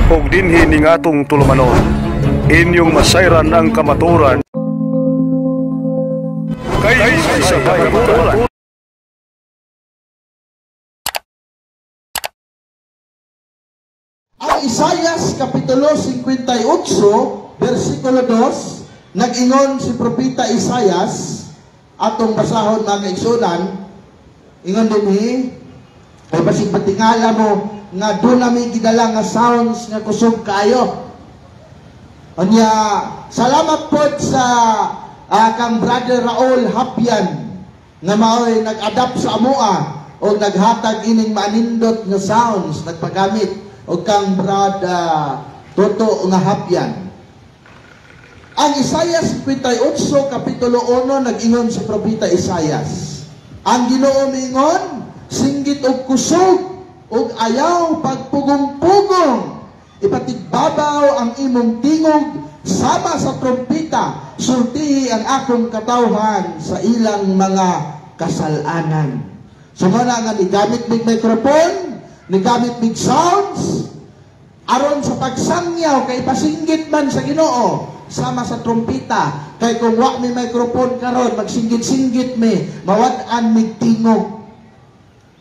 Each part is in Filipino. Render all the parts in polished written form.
ug dinhi ning atong tulumanon. Inyong masayran ang kamaturan kay sa kamaturan. Ang Isaias Kapitulo 58, versikulo 2, nag-ingon si Propeta Isaias, atong basahon mga kaigsunan, ingon dinhi, kay basig patingala mo, nga doon namin gidala nga sounds nga kusog kayo. Anya, salamat po sa kang Brother Raul Hapyan, nga mao'y nag-adapt sa amua, o naghatag ining manindot nga sounds, nagpagamit, o kang Brother Toto nga Hapyan. Ang Isaias 58, Kapitulo 1, nag-ingon si Propeta Isaias, ang Ginoo mingon, singgit og kusog, og ayaw pagpugong-pugong, ipatigbabaw ang imong tingog, sama sa trompeta, sultihi ang akong katawhan sa ilang mga kasalanan. So nga ni gamit mig microphone, ni gamit mig sounds, aron sa pagsangyaw kay pasinggit man sa Ginoo, sama sa trompeta, kay kung wa may microphone karon, magsinggit-singgit mi, mawad-an mig tingog.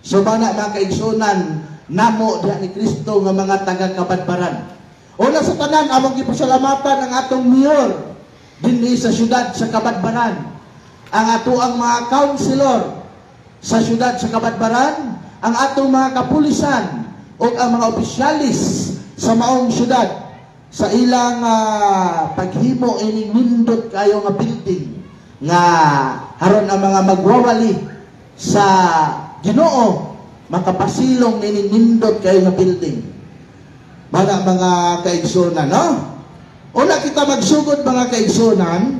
So mana mga kaigsunan, namo diha ni Kristo nga mga taga-Kabadbaran. Una sa tanan, among gipasalamatan ang atong mayor dinhi sa syudad sa Kabadbaran, ang ato ang mga councilor sa syudad sa Kabadbaran, ang atong mga kapulisan o ang mga opisyalis sa maong syudad sa ilang paghimo ining nindot kayo nga building nga haron ang mga magwawali sa Ginoo makapasilong nining nindot kayo nga building. Mga kaigsunan, no? Una kita magsugod mga kaigsunan,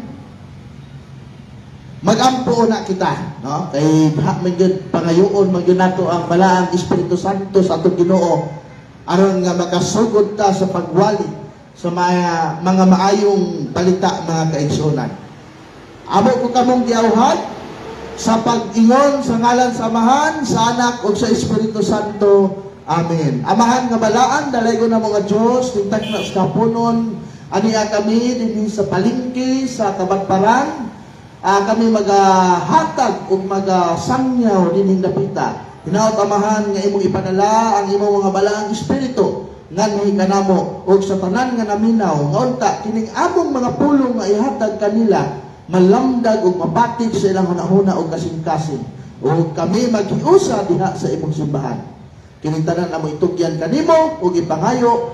magampo na kita, no? Kay magyud pangayoon magyud nato ang balaang Espiritu Santo sa atong Ginoo aron nga makasugod ta sa pagwali sa mga maayong balita mga kaigsunan. Amo ko kamong giawhad sa pag-ingon sa ngalan sa Amahan, sa Anak ug sa Espiritu Santo. Amen. Amahan nga balaan dalaygon na mga Dios tingtag na sa kapunon aniya kami dinhi sa palengke sa Kabadbaran. Kami magahatag ug magasangyaw dinhing dapita. Hinaot Amahan nga imong ipadala ang imong mga balaang espiritu nganhi kanamo ug sa tanan nga naminaw nga unta kining among mga pulong nga ihatag kanila malamdag ug mabatik sa ilang hunahuna ug kasing-kasing. Ug kami maghiusa diha sa imong simbahan. Kining tanan amo itugyan kanimo ug ipangayo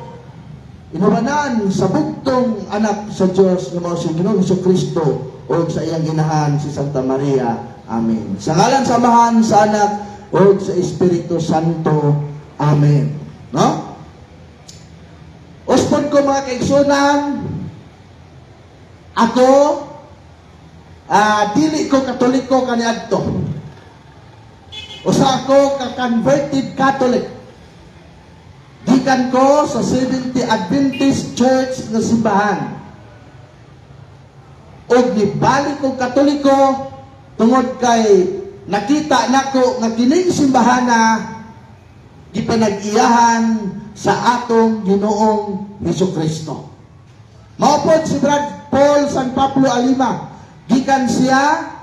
inubanan sa bugtong anak sa Dios nga mao si Ginoong Hesukristo ug sa iyang inahan si Santa Maria. Amen. Sa ngalan sa Amahan, sa Anak ug sa Espiritu Santo. Amen. No? Uspon ko mga kaigsunan, ako dili ko Katoliko kaniadto. Usa ako ka-converted Catholic. Gikan ko sa Seventh-day Adventist Church nga simbahan. Og nibalik ko Katoliko tungod kay nakita nako nga kining simbahana gipanag-iyahan sa atong Ginoong Hesukristo. Maupod si Brad Paul San Pablo Alima, gikan siya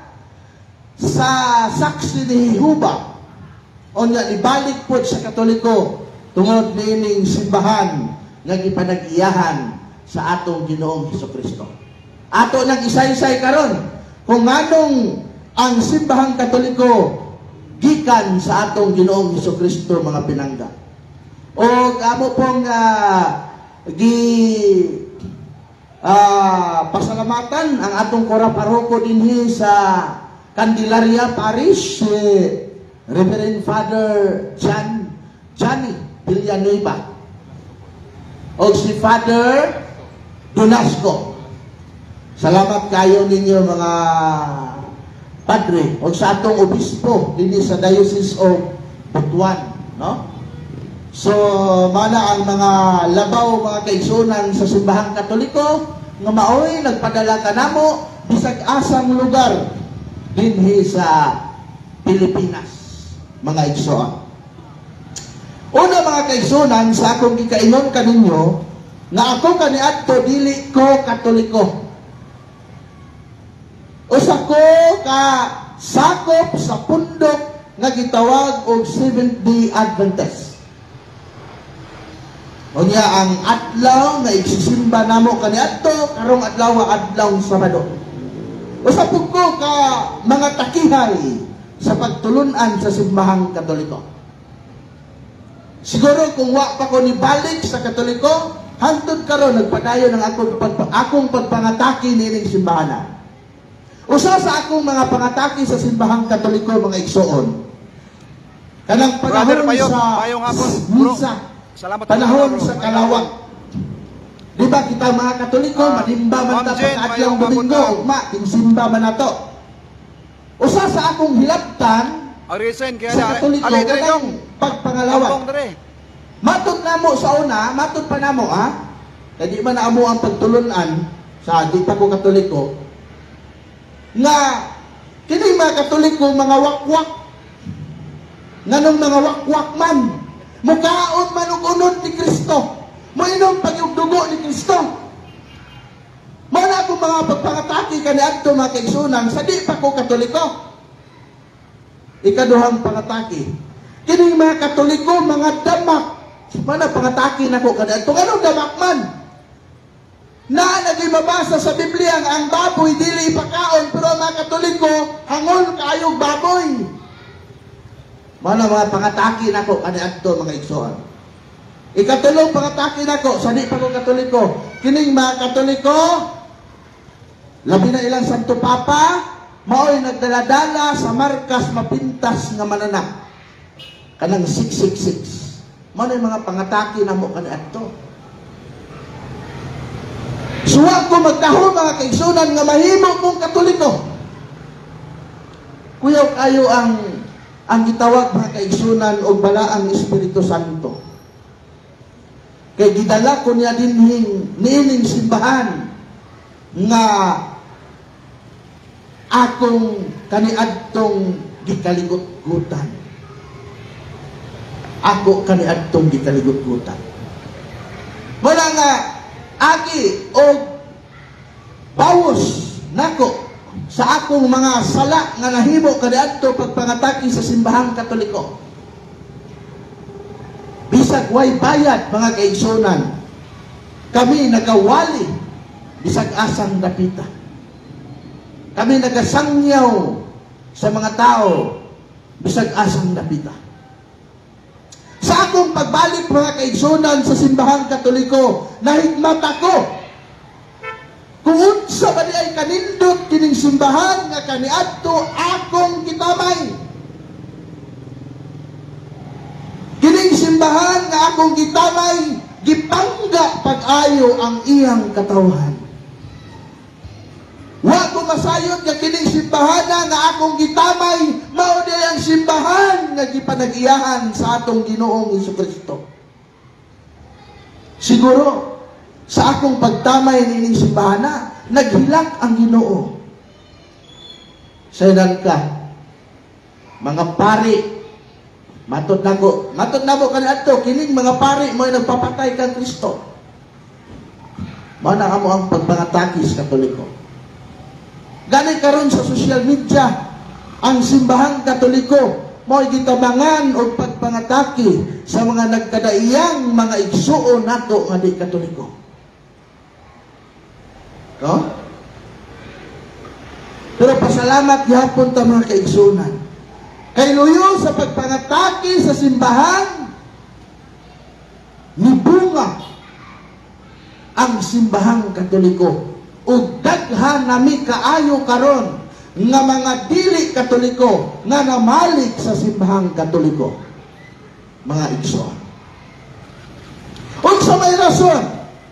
sa saksi ni Jehovah. Onya ibalik po sa Katoliko tungod nining simbahan nga gipanag-iyahan sa atong Ginoong Hesukristo. Ato nang isay-isay karon kung nganong ang simbahang Katoliko gikan sa atong Ginoong Hesukristo mga pinangga. O amo pong pasalamatan ang atong kora paroko dinhi sa Candelaria Parish, Reverend Father Johnny Villanueva o si Father Donasco. Salamat kayo ninyo mga padre o sa atong obispo dinhi sa Diocese of Butuan, no? So, mana ang mga labaw, mga kaigsunan sa simbahang Katoliko nga maoy nagpadala kanamo bisag asang lugar dinhi sa Pilipinas, mga igsoon. Una mga kaigsunan, sa akong gikaingon kaninyo, nga ako kaniadto dili ko Katoliko. Usa ko ka sakop sa pundok nga gitawag og Seventh-day Adventist. Unya ang adlaw nga igsisimba namo kaniadto karong adlaw nga adlaw Sabado. Usa pud ko ka mga takihay sa pagtulunan sa simbahang Katoliko. Siguro kung wa pa ko nibalik sa Katoliko, hangtod karon nagpadayon ang akong pagpangataki niining simbahan. Usa sa akong mga pangataki sa simbahang Katoliko, mga igsoon, kanang panahon sa misa, panahon sa kalawag. Di ba kita mga Katoliko, manimba man ta pagkaadlawng Domingo, ugma, kinsimba man nato. Usa sa akong hilabtan sa Katoliko, kanang pagpangalawag. Matod namo sa una, matod pa namo kaya man naamo ang pagtulunan sa di pa ko Katoliko, nga kini mga Katoliko mga wakwak, nganong mga wakwak man, mukaon man og unod ni Kristo, moinom pag yung dugo ni Kristo. Mao na akong mga pagpangataki kaniadto mga kaigsunan sa di pa ko Katoliko. Ikaduhang pangataki, kini mga Katoliko mga damak, mana pangataki nako kaniadto, anong damak man? Na nagimabasa sa Biblia ang baboy dili ipakaon, pero ang mga Katoliko hangon kaayog baboy. Mana mga pangataki nako kaniadto mga igsoon. Ikatulong pangataki nako sa di pa ko Katoliko, kining mga Katoliko labi na ilang Santo Papa mao'y nagdaladala sa markas mapintas nga manana kanang 666. Mana yung mga pangataki namo kaniadto. Suwa ko magtaho mga kaigsunan nga mahimo kong Katoliko. Kuyaw kayo ang gitawag mga kaigsunan og balaang Espiritu Santo. Kay gidala ko niya dinhing niining simbahan nga akong kaniadtong gikaligot-gutan. Ako kaniadtong gikaligot-gutan. Wala nga aki o bawos nako sa akong mga sala nga nahimo kaniadto pagpangataki sa simbahang Katoliko. Bisag way bayad mga kaigsunan, kami nagawali bisag asang dapita. Kami nagasangyaw sa mga tao bisag asang dapita. Sa akong pagbalik mga kaigsunan sa simbahang Katoliko, nahigmat ako kung unsa ba di ay kanindot kining simbahan nga kaniadto akong gitamay. Kining simbahan nga akong gitamay, gipangga pag-ayo ang iyang katawhan. Wa ko masayod nga kining simbahan nga akong gitamay, mao di ang simbahan nga gipanag-iyahan sa atong Ginoong Hesukristo. Siguro sa akong pagtamay nining simbahan naghilak ang Ginoo. Saydan ka, mga pari, matod namo kaniadto kining mga pari mo nagpapatay kang Kristo. Mao na kamo ang pagpangataki sa Katoliko. Gani karon sa social media, ang simbahang Katoliko mo'y gitabangan o pagpangataki sa mga nagkadaiyang mga igsuon nato nga di Katoliko. No? Pero pasalamat gihapon ta mga kaigsunan. Kay luyo sa pagpangataki sa simbahan, nibunga ang simbahang Katoliko. Ug daghan nami kaayo karon nga mga dili Katoliko nga namalik sa simbahang Katoliko. Mga igsoon. Unsa may rason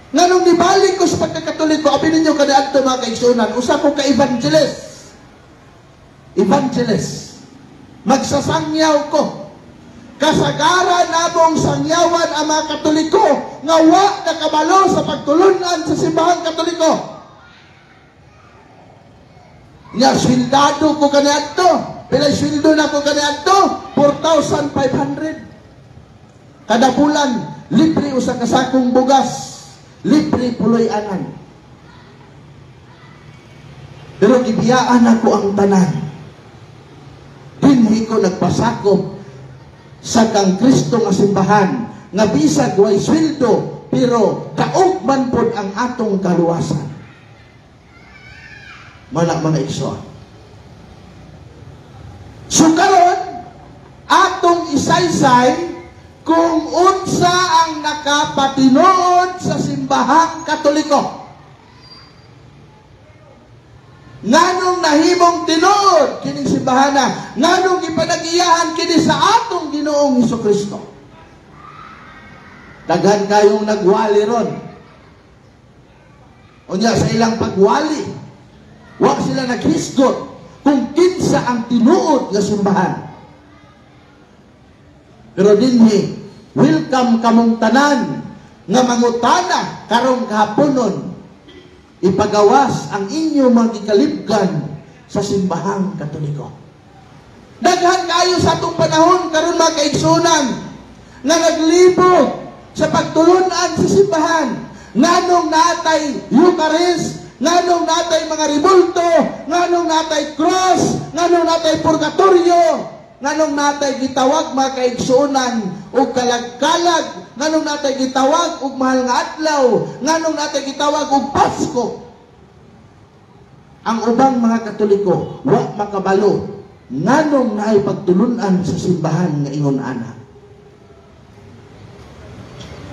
nganong nibalik ko sa pagkakatoliko, abi ninyo kaniadto mga kaigsunan, usa ko ka evangelist. Magsasangyaw ko. Kasagaran namong sangyawan ang mga Katoliko nga wa nakabalo sa pagtulunan sa simbahang Katoliko. Nga swildado ko kaniadto. Pilay swildo na ko kaniadto? 4,500. Kada bulan, libre usa ka sakong bugas, libre puloy anan. Pero gibiyaan ako ang tanan. Dinhi ko nagpasakop sa kang Kristo nga simbahan, nga bisag way sweldo, pero daog man pod ang atong kaluwasan. Mga igsoon. So karon, atong isaysay kung unsa ang nakapatinuod sa simbahang Katoliko. Nganong nahimong tinuod kining simbahana, nganong ipanag-iyahan kini sa atong Ginoong Hesukristo. Daghan kayong nagwali ron. Unya sa ilang pagwali, wa sila naghisgot kung kinsa ang tinuod nga simbahan. Pero dinhi, welcome kamong tanan nga mangutana karong kahaponon, ipagawas ang inyo mga gikalibgan sa simbahang Katoliko. Daghan kayo sa atong panahon karon mga kaigsunan nga naglibog sa pagtulunan sa simbahan. Nganong natay Eucharist, nganong natay mga ribulto, nganong natay cross, nganong natay purgatorio, nganong natay gitawag mga kaigsunan og kalag-kalag, nganong natay gitawag og mahal nga adlaw, nganong natay gitawag og Pasko. Ang ubang mga Katoliko wa makabalo nganong naay pagtulunan sa simbahan nga ingon ana.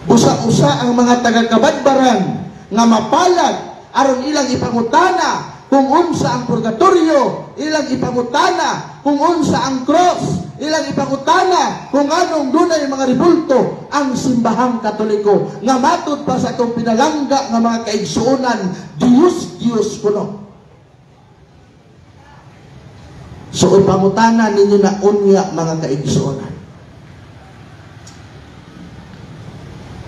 Usa-usa ang mga taga-Kabadbaran nga mapalag aron ilang ipangutana kung unsa ang purgatorio, ilang ipangutana kung unsa ang cross, ilang ipangutana kung anong dunay mga ribulto ang simbahang Katoliko nga matud pa sa itong pinalangga nga mga kaigsuonan, Diyos kuno. So ipangutana ninyo na unya mga kaigsuonan.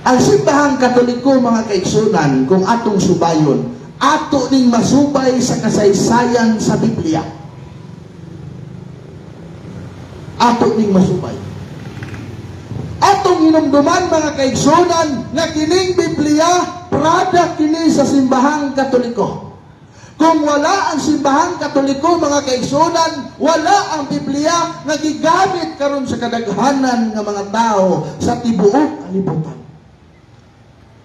Ang simbahang Katoliko mga kaigsuonan, kung atong subayon, ato ning masubay sa kasaysayan sa Biblia. Ato ning masubay. Atong hinumduman mga kaigsuonan na kining Biblia product kini sa simbahang Katoliko. Kung wala ang simbahang Katoliko mga kaigsuonan, wala ang Biblia nga gigamit karon sa kadaghanan nga mga tao sa tibuok kalibutan.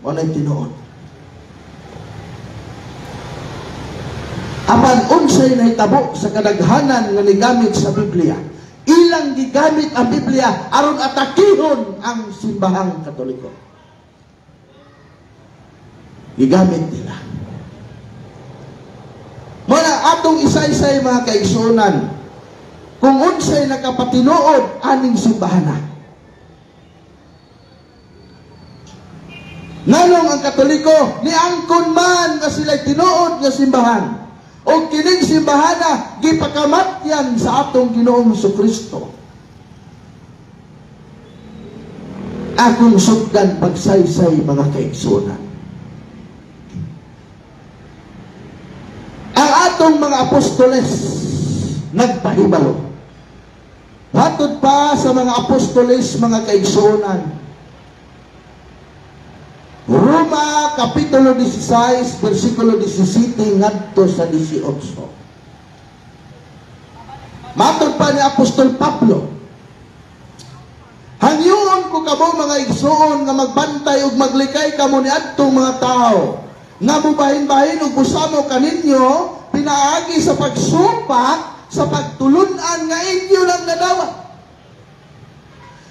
Walay tinuod. Apan unsay nahitabo sa kadaghanan nga nigamit sa Biblia, ilang gigamit ang Biblia aron atakihon ang simbahang Katoliko. Gigamit nila. Muna atong isaysay mga kaigsuonan kung unsay nakapatinuod aning simbahana. Nganong ang Katoliko niangkon man nga sila'y tinuod nga simbahan o kining simbahana gipakamatyan sa atong Ginoong Hesukristo. Akong sugdan pagsaysay mga kaigsuonan. Ang atong mga apostoles nagpahibalo. Hatod pa sa mga apostoles mga kaigsuonan. Roma Kapitulo 16, versikulo 17 ngadto sa 18. Matod pa ni Apostol Pablo, hangyoon ko kamo mga igsuon nga magbantay ug maglikay kamo niadtong mga tao nga mubahin-bahin ug busamo kaninyo pinaagi sa pagsupak sa pagtulunan nga inyo lang nadawat.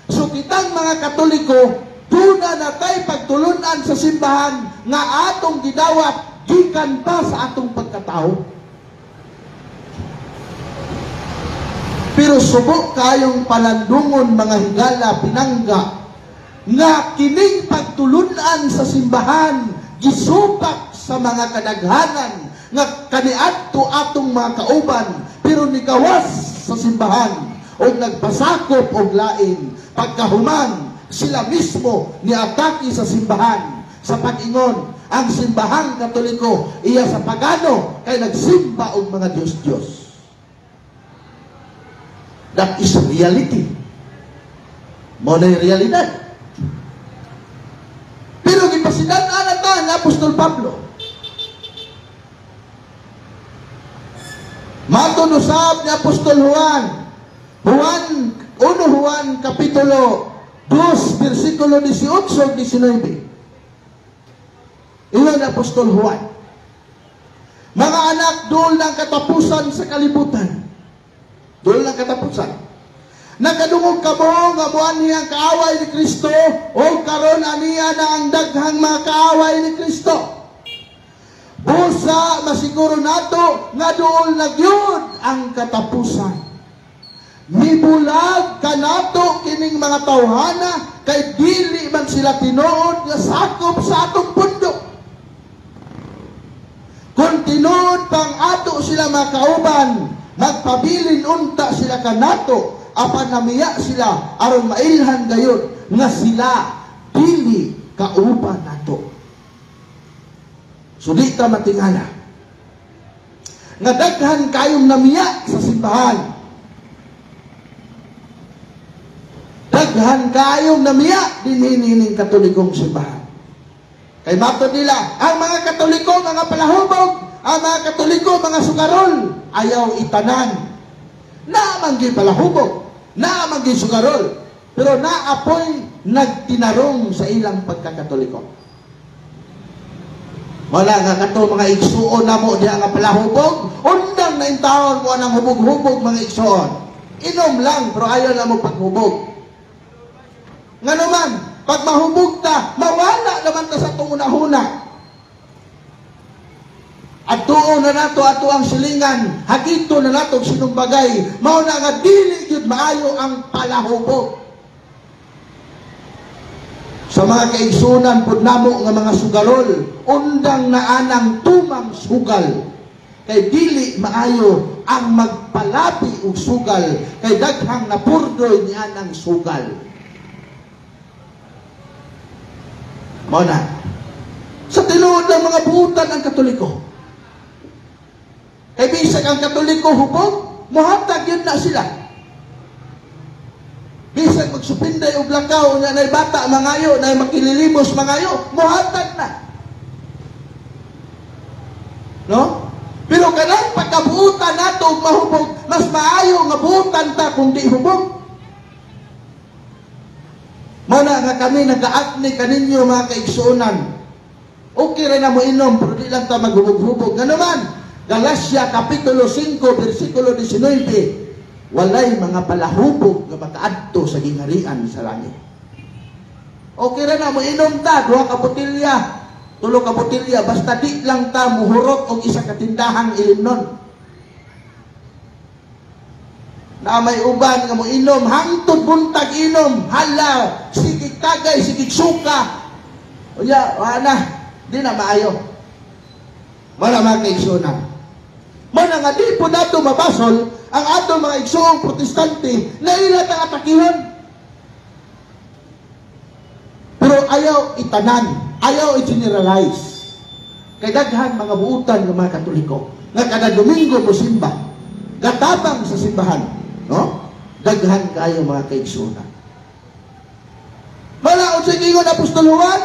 So kitang mga Katoliko tuna na tayo pagtulunan sa simbahan nga atong gidawat gikan pa sa atong pagkatao. Pero subok kayong palandungon mga higala pinangga nga kining pagtulunan sa simbahan gisupak sa mga kadaghanan nga kaniadto atong mga kauban pero nikawas sa simbahan o nagpasakop og lain pagkahuman sila mismo niatake sa simbahan sa pag-ingon ang simbahang Katoliko iya sa pagano kay nagsimba og mga Diyos-Diyos. That is reality. Mo na realidad. sidan-an ata ni Apostol Pablo. Matud usab ni Apostol Juan. Juan kapitulo 2, versikulo 18-19. Ingon ni Apostol Juan. Mga anak, doon ng katapusan sa kalibutan. Doon ng katapusan. Nagkadungog kamo nga buwan niyang kaaway ni Kristo o karon aniya na ang daghang mga kaaway ni Kristo. Busa masiguro nato nga doon nagyud ang katapusan. Mibulag kanato kining mga tawhana kay dili man sila tinuod nga sakop sa atong pundo. Kung tinuod pang ato sila makauban, magpabilin unta sila kanato, apan namiya sila aron mailhan gayud nga sila dili kauban nato. So di ta matingala nga daghan kayong namiya sa simbahan. Daghan kayong namiya dinhining Katolikong simbahan. Kay matod nila, ang mga Katoliko, mga palahubog, ang mga Katoliko, mga sugarol, ayaw itanan. Naamanggi palahubog, naamanggi sugarol, pero naapoy nagtinarong sa ilang pagkakatoliko. Wala nga kato mga igsuon na mo diya nga palahubog, undang na intahon mo ng hubog-hubog mga igsuon. Inom lang, pero ayaw na mo paghubog. Nga naman, pag mahubog ta, mawala naman ta sa itong una-huna. At tuon na nato ato ang silingan, hagito na nato sinong bagay, mao na nga dili yun maayo ang palahubog. Sa mga kaigsunan pud namo nga mga sugarol, undang na anang tumang sugal. Kay dili maayo ang magpalabi og sugal, kay daghang napurdoy ni anang sugal. Mao na. Sa tinuod ng mga buutan ang Katoliko. Kay bisag ang Katoliko hubog, muhatag yun na sila. Bisag magsupinday og lakaw nga nay bata mangayo, nay makililimos mangayo, muhatag na. No? Pero kanang pagkabuutan nato og mahubog, mas maayo nga buutan ta kung di hubog. Mana nga kami nag-aakni kaninyo mga kaigsuonan. Okay rin na mo inom, pero di lang ta maghubog-hubog. Nga naman, Galacia kapitulo 5, versikulo 19, walay mga palahubog nga makaadto sa gingharian sa langit. Okay rin na mo inom ta, 2 ka botilya, 3 ka botilya, basta di lang ta muhurot og isa ka tindahang ilimnon. Na may uban nga mo inom, hangtod buntag inom, hala, sigig tagay, sigig suka. O ya, wala, di na maayo. Wala mga kaigsuonan. Mana nga di po nato mabasol ang ato mga igsuong protestante na ilat ang atakihon. Pero ayaw itanan, ayaw i-generalize. Kay daghan mga buutan ng mga Katoliko nga kada Domingo mo simba, gatabang sa simbahan. No? Daghan kayo mga kaigsuonan. Malaon sa ingon Apostol Juan,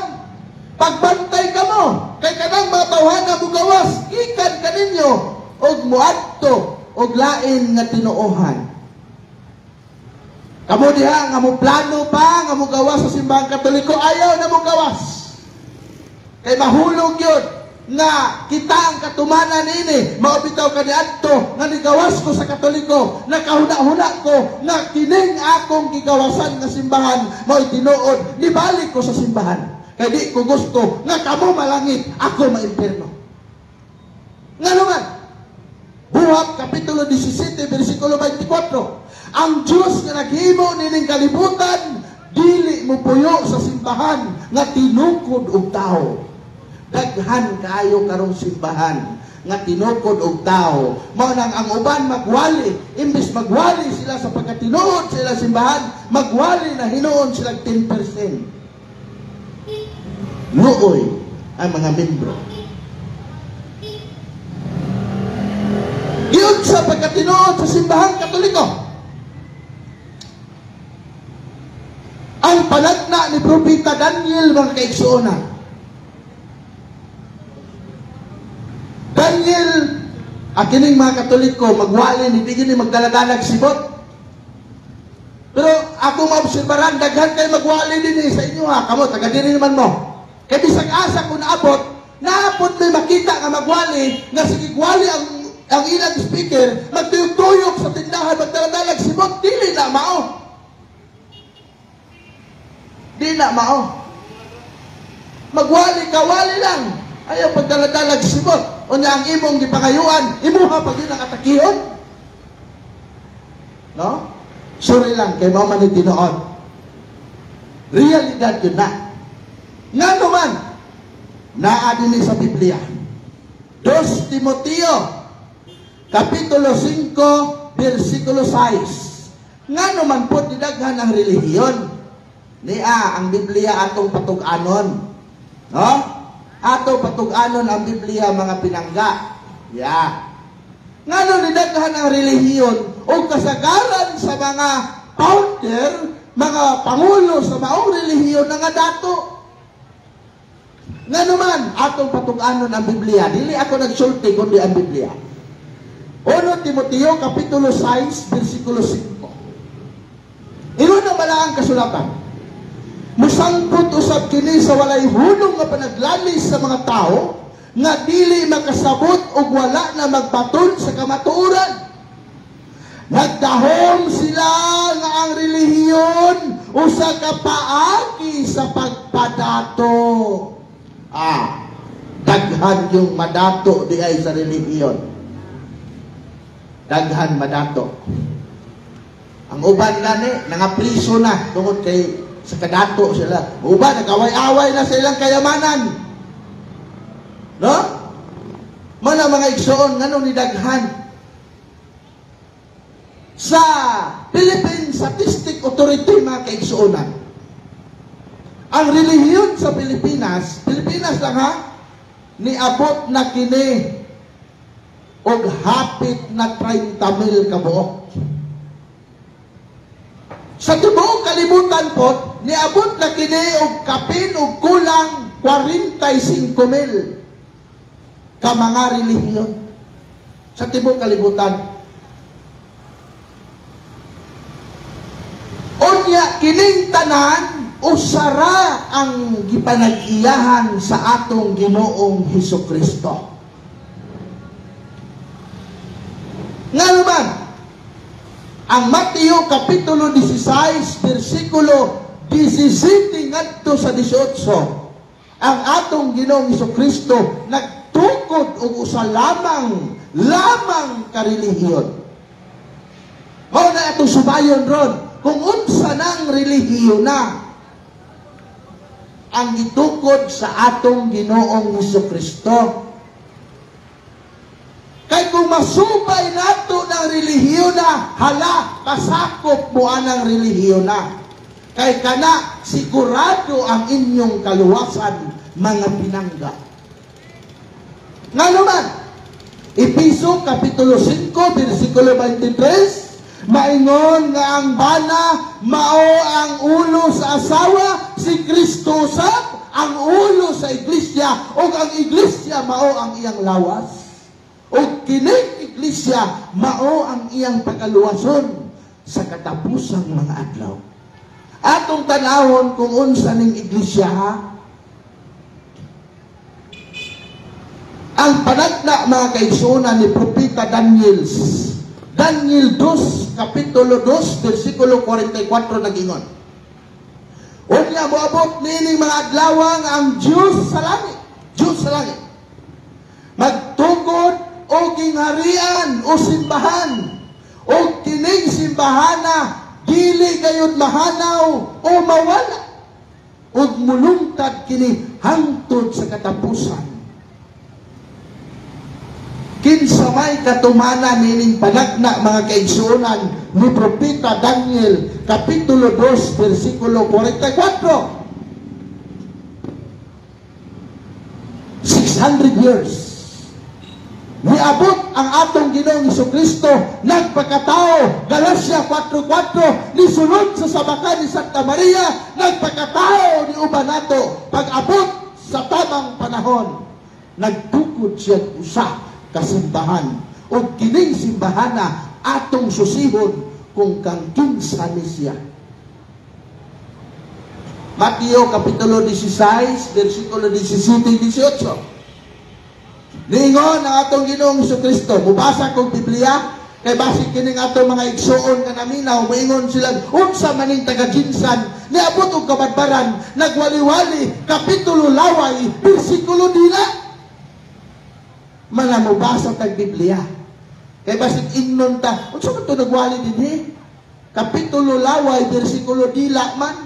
pagbantay ka mo, kay kanang mga tawhana mo gawas, ikan kaninyo, og muadto, og lain nga tinuohan. Kamo diha nga mo plano pa, nga mo gawas sa simbahan Katoliko, ayaw na mo gawas. Kay mahulog yun, nga kita ang katumanan ini, maubitaw ka ni adto nga nigawas ko sa Katoliko, nakahuna-huna ko nga kining akong gigawasan nga simbahan mao tinuod, nibalik ko sa simbahan. Kay di ko gusto nga kamo malangit, ako maimperno. Nga naman, Buhat kapitulo 17 bersikulo 24, ang Diyos nga naghimo nining kalibutan, dili mo puyo sa simbahan nga tinukod og tao. Daghan kaayo karong simbahan nga tinukod og tao. Mao nang ang uban magwali, imbes magwali sila sa pagkatinuod sila simbahan, magwali na hinuon sila 10%. Nuoy ang mga membro. Yun sa pagkatinuod sa simbahan Katoliko. Ang panagna ni Propeta Daniel mga kaigsuonan, Daniel, akining mga Katoliko, magwali, hindi gini magdaladalag sibot. Pero ako maobserbaran, daghan kayo magwali din sa inyo ha. Kamo, taga diri naman mo. Kaya bisag asa kung naabot may makita nga magwali, nga sigigwali ang ilang speaker, magtuyok-tuyok sa tindahan, magdaladalag sibot, dili na mao. Di na mao. Magwali, kawali lang. Ayaw pagdaladalag sibot. O niya ang imong gipangayuan, imuha pag yun ang atakihon. No? Sorry lang, kay mama ni Tinoon. Realidad yun na. Nga naman, naadini sa Biblia. 2 Timoteo, Kapitulo 5, versikulo 6. Nga naman po, didaghan ang relihiyon. Niya, ang Biblia atong patug-anon. No? Atong patug-anon ang Biblia, mga pinangga. Yeah. Nga nung didaghan ang relihiyon o kasagaran sa mga founder, mga pangulo sa maong relihiyon na nga dato. Nga naman, atong patug-anon ang Biblia. Dili ako nagsulti kundi ang Biblia. 1 Timoteo, Kapitulo 6, versikulo 5. Ino na bala ang kasulatan. Musangkot usab kini sa walay hulong nga panaglalis sa mga tao, nga dili makasabot o wala na magbaton sa kamatuoran. Nagdahom sila nga ang relihiyon usa ka paagi sa pagpadato. Daghan yung madato di ay sa relihiyon. Daghan madato. Ang uban gani nangapriso na tungod kay sa kadato sila. Uban nag-away-away na sa ilang kayamanan. No? Mana mga igsoon nganong ni daghan sa Philippine Statistic Authority, mga kaigsuonan. Ang relihiyon sa Pilipinas lang ha, niabot na kini og hapit na 30,000 kabuok. Sa tibuok kalibutan po, niabot na kini og kapin og kulang 45,000 ka mga relihiyon sa tibuok kalibutan. Unya kining tanan usara ang gipanag-iyahan sa atong Ginoong Hesukristo. Nga naman, ang Mateo Kapitulo 16, versikulo 17 ngadto sa 18, ang atong Ginoong Hesukristo nagtukod og usa lamang karelihiyon. Mao na atong subayon ron kung unsa nang relihiyon na ang gitukod sa atong Ginoong Hesukristo. Kay kung masubay nato ng relihiyon na, hala, pasakop mo anang relihiyon na. Kay kana, sigurado ang inyong kaluwasan, mga pinangga. Nga naman, Episo, Kapitulo 5, versikulo 23, maingon nga ang bana mao ang ulo sa asawa, si Kristo sab ang ulo sa iglesia, o ang iglesia mao ang iyang lawas. O kining iglesia mao ang iyang pagaluwason sa katapusang mga adlaw. Atong tanawon kung unsa ning iglesia ha? Ang panagna mga kaigsuonan ni Propeta Daniel 2, Kapitulo 2, versikulo 44 nagingon. Unya moabot nining mga adlaw ang Diyos sa langit, magtukod o gingharian o simbahan, o kining simbahana dili gayud mahanaw o mawala, ug mulungtad kini hangtod sa katapusan. Kinsa may katumanan nining panagna mga kaigsuonan ni Propeta Daniel Kapitulo 2 versikulo 44. 600 years niabot ang atong Ginoong Hesukristo, nagpakatao. Galacia 4:4, nisulod sa sabakan ni Santa Maria, nagpakatao ni uban nato. Pag abot sa tamang panahon, nagtukod siya usa kasimbahan. O kining simbahana atong susihon kung kang kinsa ni siya. Mateo Kapitulo 16, versikulo 17-18. Niingon ang atong Ginoong Jesucristo. Mubasa kong Biblia, kay basig kining atong mga igsuon nga naminaw, moingon sila, unsa maning taga-ginsan, niabot og kabadbaran, nagwali-wali, kapitulo laway, bersikulo dila. Mga mubasa tag Biblia. Kay basig ingnon ta, unsa man to nagwali dinhi? Kapitulo laway, bersikulo dila man.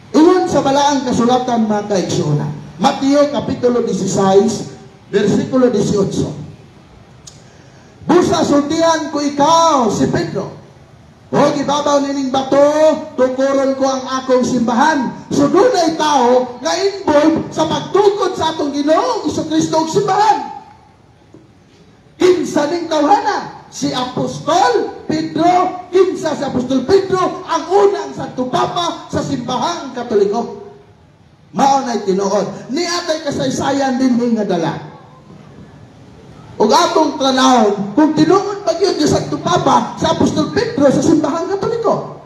Ingon sa balaang kasulatan mga kaigsuonan. Mateo Kapitulo 16, bersikulo 18. Busa sultihan ko ikaw, si Pedro. O gibabaw nining bato, tukuron ko ang akong simbahan. So doon ay tao nga involved sa pagtukod sa atong Ginoong Jesucristo og simbahan. Kinsa ning tawhana? Si Apostol Pedro. Kinsa si Apostol Pedro? Ang unang Santo Papa sa simbahang Katoliko. Mao na'y tinuod. Ni atay kasaysayan din nga dala. O atong tanawon, kung tinuod ba yun yung Santo Papa sa Apostol Pedro sa simbahang Katoliko.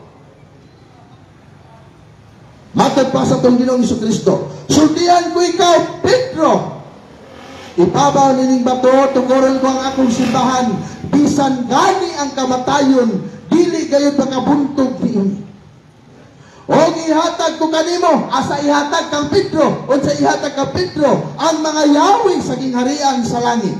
Matag pa sa itong Ginoong Jesucristo. Sultihan ko ikaw, Pedro. Ibabaw nining bato, tukuron ko ang akong simbahan. Bisan gani ang kamatayon, dili gayon makabuntog niini. O ihatag ko kanimo, asa ihatag kang Pedro, o sa ihatag kang Pedro, ang mga yawi sa gingharian sa langit.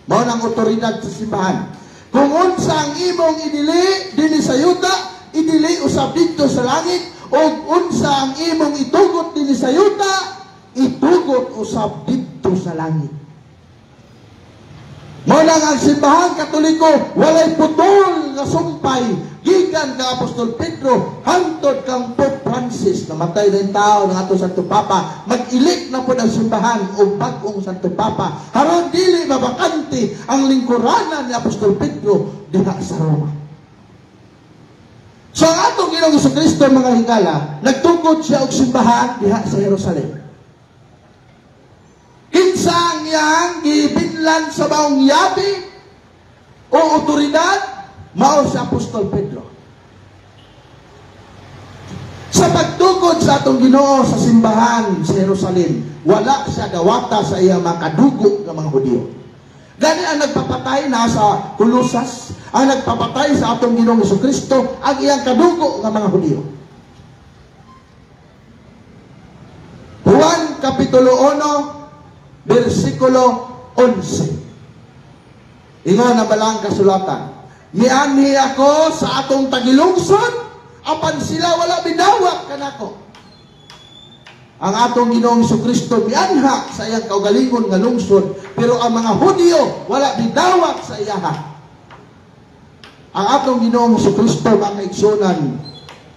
Mao nang otoridad sa simbahan. Kung unsa ang imong idili dinhi sa yuta, idili usab didto sa langit, o unsa ang imong itugot dinhi sa yuta, itugot usab didto sa langit. Mao nang ang simbahang Katoliko walay putol nga sumpay gikan ka Apostol Pedro hangtod kang Pope Francis. Namatay na yung tao ng ato Santo Papa. Mag-ilik na po ng simbahan o bagong Santo Papa. Haron dili mabakante ang lingkuranan ni Apostol Pedro diha sa Roma. So ang atong Ginoong Jesucristo mga higala, nagtukod siya og simbahan diha sa Jerusalem. Kinsa ang iyang gibinlan sa maong yabi o otoridad? Mao si Apostol Pedro. Sa pagtukod sa atong Ginoo sa simbahan sa Jerusalem, wala siya gawata sa iyang makadugo ng mga Hudyo. Gani ang nagpapatay na sa Kulusas, ang nagpapatay sa atong Ginoong Jesucristo, ang iyang kadugo ng mga Hudyo. Juan Kapitulo 1, versikulo 11. Ingon na balang kasulatan. Nianhi ako sa atong tagilungsod, apan sila wala binawak kanako. Ang atong Ginoong Jesucristo mianha sa iyang kaugalingon nga lungsod, pero ang mga Hudyo wala bidawak sa iyaha. Ang atong Ginoong Jesucristo mga kaigsunan,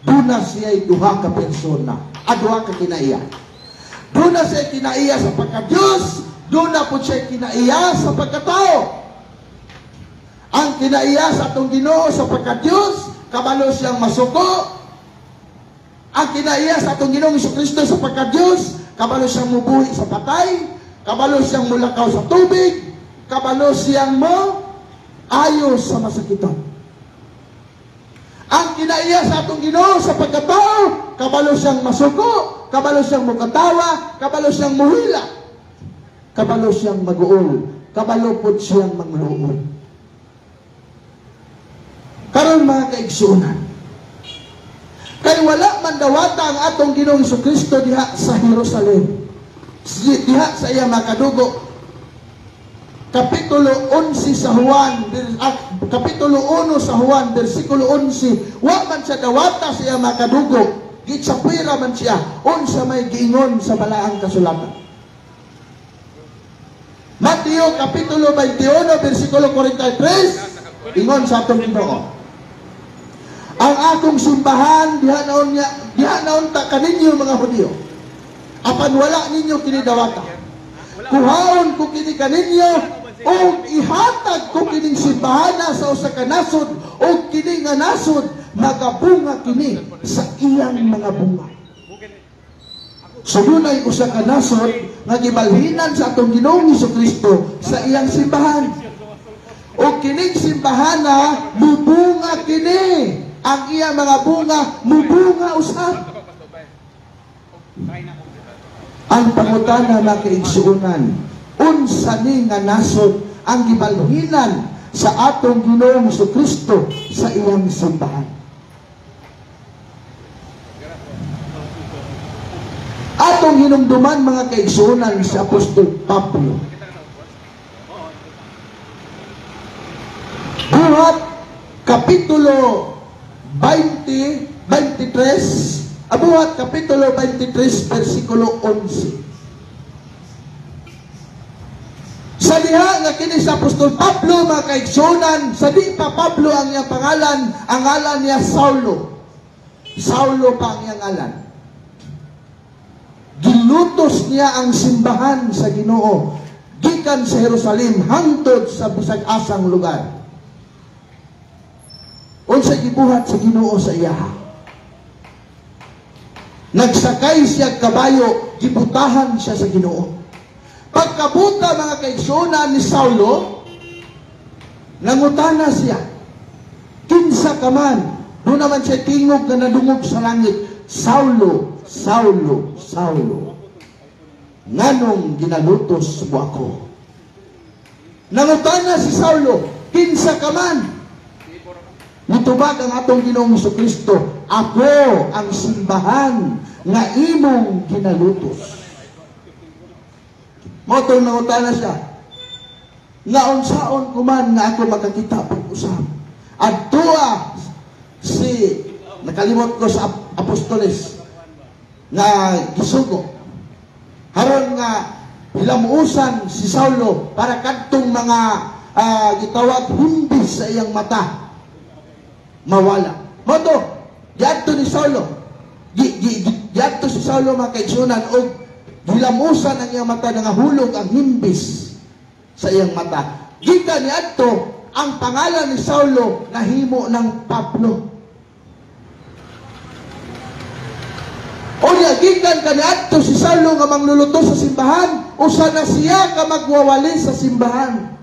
duna siya'y duha ka persona, duha ka kinaiya. Duna siya'y kinaiya sa pagka-Diyos, duna po siya'y kinaiya sa pagkatao. Ang kinaiya sa atong Ginoo sa pagka-Diyos, kabalo siyang masuko. Ang kinaiya sa atong Ginoong Jesucristo sa pagka-Diyos, kabalo siyang mubuhi sa patay, kabalo siyang mulakaw sa tubig, kabalo siyang ayos sa masakitan. Ang kinaiya sa atong Ginoo sa pagkatao, kabalo siyang masuko, kabalo siyang mukatawa, kabalo siyang muhila, kabalo siyang mag-uol, kabalo po siyang magluon. Karon mga kaigsunan, kay wala man dawata ang atong Ginoong Jesucristo diha sa Jerusalem, diha sa iya makadugo. Kapitulo 11 sa Juan, Kapitulo 1 sa Juan, versikulo 11, wa man siya dawata sa iya makadugo, gitsapwira man siya, unsa may giingon sa balaang kasulatan. Mateo Kapitulo 21, versikulo 43, ingon sa atong Ginoo. Ang akong simbahan diha naon ta kaninyo mga Hudyo. Apan wala ninyo kini dawata. Kuhaon ko kini kaninyo o ihatag ko kining simbahana sa usa ka nasod o kini nga nasod magabunga kini sa iyang mga bunga. So dunay usa ka nasod nga gibalhinan sa atong Ginoong Hesukristo sa iyang simbahan. O kining simbahan na mubunga kini, ang iyang mga bunga mubunga usab. Ang pangutana na kaigsuunan, unsa ni nga nasod ang gibalhinan sa atong Ginoong Hesukristo sa iyang simbahan. Atong hinumduman mga kaigsuunan si Apostol Pablo. Buhat Kapitulo 23, Buhat Kapitulo 23, versikulo 11. Sa diha nga kini sa Apostol Pablo mga kaigsuunan, sa di pa Pablo ang iyang pangalan, ang ngalan niya Saulo. Saulo pa ang iyang ngalan. Gilutos niya ang simbahan sa Ginoo gikan sa Jerusalem hangtod sa bisag asang lugar. Unsa gibuhat sa Ginoo sa iya? Nagsakay siya kabayo, gibutahan siya sa Ginoo. Pagkabuta mga kaigsuunan ni Saulo, nangutana siya, kinsa ka man, doon naman siya tingog na nadungog sa langit, Saulo, Saulo, Saulo, nganong ginalutos mo ako? Nangutana si Saulo, kinsa ka man? Nitubag ang atong Ginoong Hesukristo, ako ang simbahan nga imong ginalutos. Motong nangutana siya, nga unsaon kuman nga ako makakita pag-usap. Adtua si, nakalimot ko sa apostoles, nga gisugo. Haron nga hilamuusan si Saulo para kadtong mga gitawag humbis sa iyang mata mawala. Moto, yadto ni Saulo. Yadto si Saulo mga kaigsuunan o hilamusan ang iyang mata nga hulog ang himbis sa iyang mata. Gika ni adto ang pangalan ni Saulo nahimo ng Pablo. O niya, gikan kaniadto si Saulo nga mangluluto sa simbahan, usa na siya ka magwawali sa simbahan.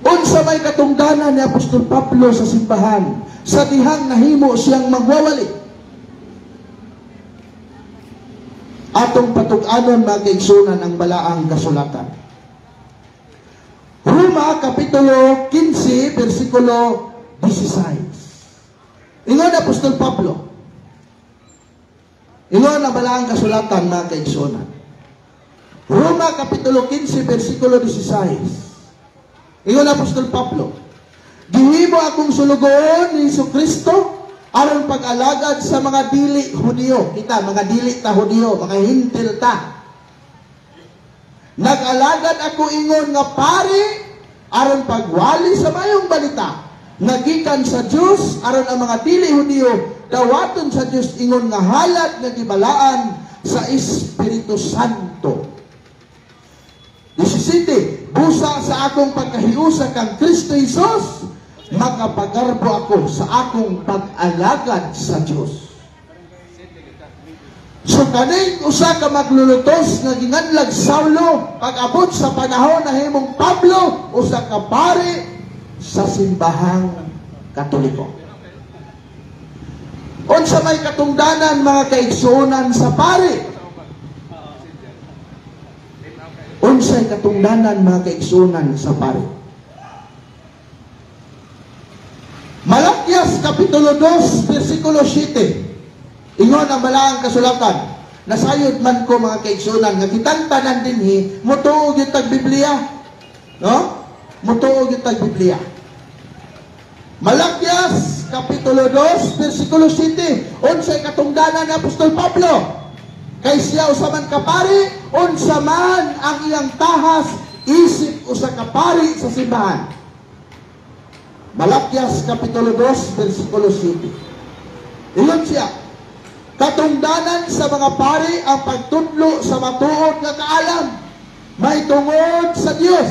Unsa may katungdanan ni Apostol Pablo sa simbahan, sa dihang nahimo siyang magwawali. Atong patug-anon mga kaigsuunan ang balaang kasulatan. Roma Kapitulo 15, versikulo 16. Ingon Apostol Pablo. Ingon ang balaang kasulatan mga kaigsuunan. Roma Kapitulo 15, versikulo 16. Ingon Apostol Pablo, gihimo akong sulugoon ni Jesucristo aron pag-alagad sa mga dili Hudiyo. Kita, mga dili ta Hudiyo, mga hintil ta. Nag-alagad ako ingon nga pari aron pagwali sa mayong balita. Nagikan sa Diyos aron ang mga dili Hudiyo dawaton sa Diyos ingon nga halat nga gibalaan sa Espiritu Santo. 17, busa sa akong pagkahiusa kang Kristo Jesus, makapagarbo ako sa akong pag-alagad sa Diyos. So kaning usa ka maglulutos nga ginganlag Saulo, pag-abot sa panahon na himong Pablo, usa ka pari sa simbahang Katoliko. Unsa may katungdanan mga kaigsuunan sa pari? Unsay katungdanan mga kaigsuunan sa pari? Malakyas Kapitulo 2, versikulo 7. Ingon ang balaang kasulatan. Nasayod man ko mga kaigsuunan nga kitantanan dinhi motuog yung tag-Biblia. No? Motuog yung tag-Biblia. Malakyas Kapitulo 2, versikulo 7. Unsay katungdanan ni Apostol Pablo? Kay siya usaman kapari, unsa man ang iyang tahas, isip usa kapari sa simbahan. Malakyas Kapitulo 2, versikulo 7. Iyon siya, katungdanan sa mga pari ang pagtudlo sa matuod nga kaalam, may tungod sa Dios.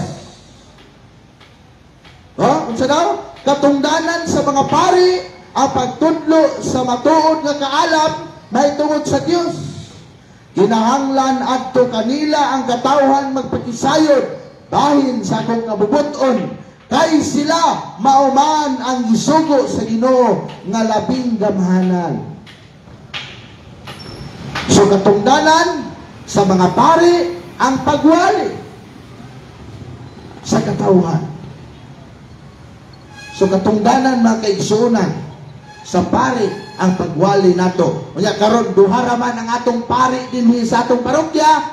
Unsa daw? Katungdanan sa mga pari ang pagtudlo sa matuod nga kaalam, may tungod sa Dios. Kinahanglan adto kanila ang katawhan magpakisayod bahin sa akong kabubuton, kay sila mauman ang gisugo sa Ginoo nga labing gamhanan. So katungdanan sa mga pari ang pagwali sa katawhan. So katungdanan mga kaigsuonan sa pari ang pagwali nato. Unya karon duha ra man ang atong pari dinhi sa atong parokya,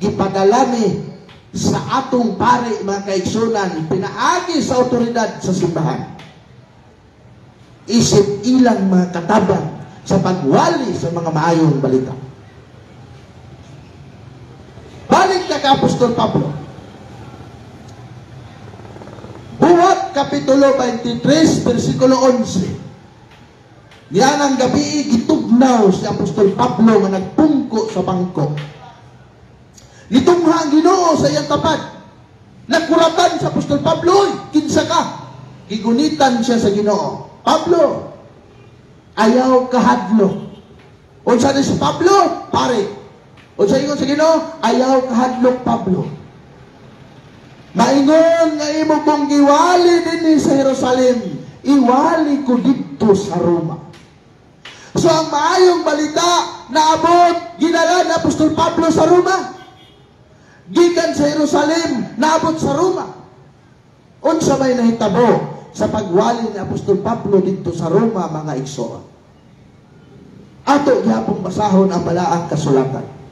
gipadala ni sa atong pari mga kaigsuonan, pinaagi sa otoridad sa simbahan. Isip ilang mga katabang sa pagwali sa mga maayong balita. Balik na ka Apostol Pablo. Buhat Kapitulo 23, versikulo 11. Yan ang gabi, gitugnaw si Apostol Pablo nga nagpungko sa bangko. Nitungha ang Ginoo sa iyang tapat. Nakuratan sa Apostol Pablo, kinsa ka? Gigunitan siya sa Ginoo. Pablo, ayaw kahadlo. Unsa ni si Pablo? Pare. Unsa ingon sa Ginoo? Ayaw kahadlok Pablo. Maingon nga imo kong giwali dinhi sa Jerusalem, iwali ko dito sa Roma. So ang maayong balita naabot, ginala ni Apostol Pablo sa Roma. Gikan sa Jerusalem, naabot sa Roma. Unsa may nahitabo sa pagwali ni Apostol Pablo dito sa Roma, mga igsoon? Ato gyapon basahon ang balaang kasulatan.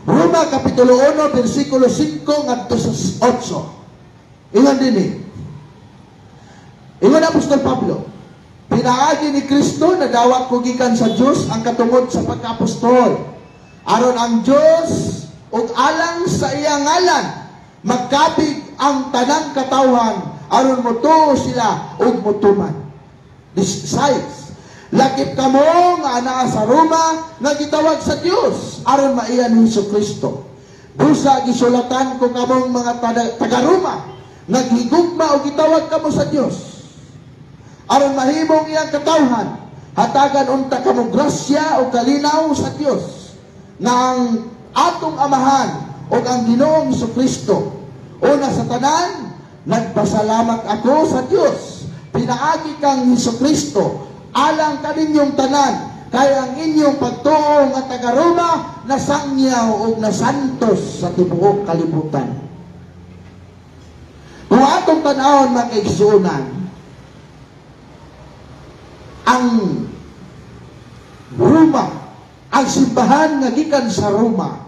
Roma Kapitulo 1, versikulo 5 ngadto sa 8. Ingon dinhi. Ingon Apostol Pablo, pinaagi ni Kristo na dawat ko gikan sa Dios ang katungod sa pagkaapostol. Aron ang Dios ug alang sa iyang ngalan magkabig ang tanang katawhan aron motuo sila ug motuman. This size. Lakip kamo nga anaa sa Roma nga gitawag sa Dios aron maiyan ni Jesucristo. Busa gisulatan ko kamong mga taga-Roma naghigugma o gitawag kamo sa Dios aron mahimong iyang katawhan, hatagan unta kamo grasya o kalinaw sa Dios nga ang atong amahan o ang Ginoong Jesucristo. Una sa tanan, nagpasalamat ako sa Dios, pinaagi kang Jesucristo alang kaninyong tanan, kaya ang inyong pagtuo nga taga-Roma nasangyaw o nasantos sa tibuok kalibutan. Kung atong tanawon mga kaigsuonan, ang Roma, ang simbahan nga gikan sa Roma,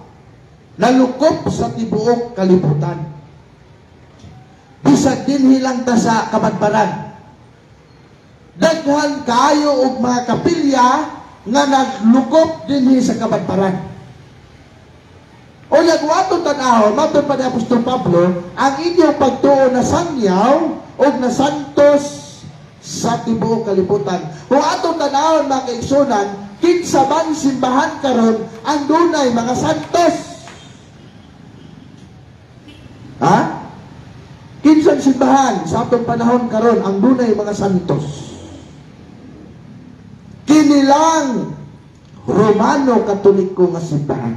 nalukop sa tibuok kalibutan. Bisag din hilang ta sa kabadbaran. Daghan kaayo og mga kapilya nga naglukop dinhi sa kabadbaran. O nagwatong tanahon, matod pa ni Apostol Pablo, ang inyong pagtuo na sangyaw o nasantos sa tibuok kalibutan. Kung atong tanahon mga kaigsunan, kinsa man simbahan karon ang dunay mga santos? Ha? Kinsa simbahan sa atong panahon karon ang dunay mga santos? Kinilang Romano Katoliko nga simbahan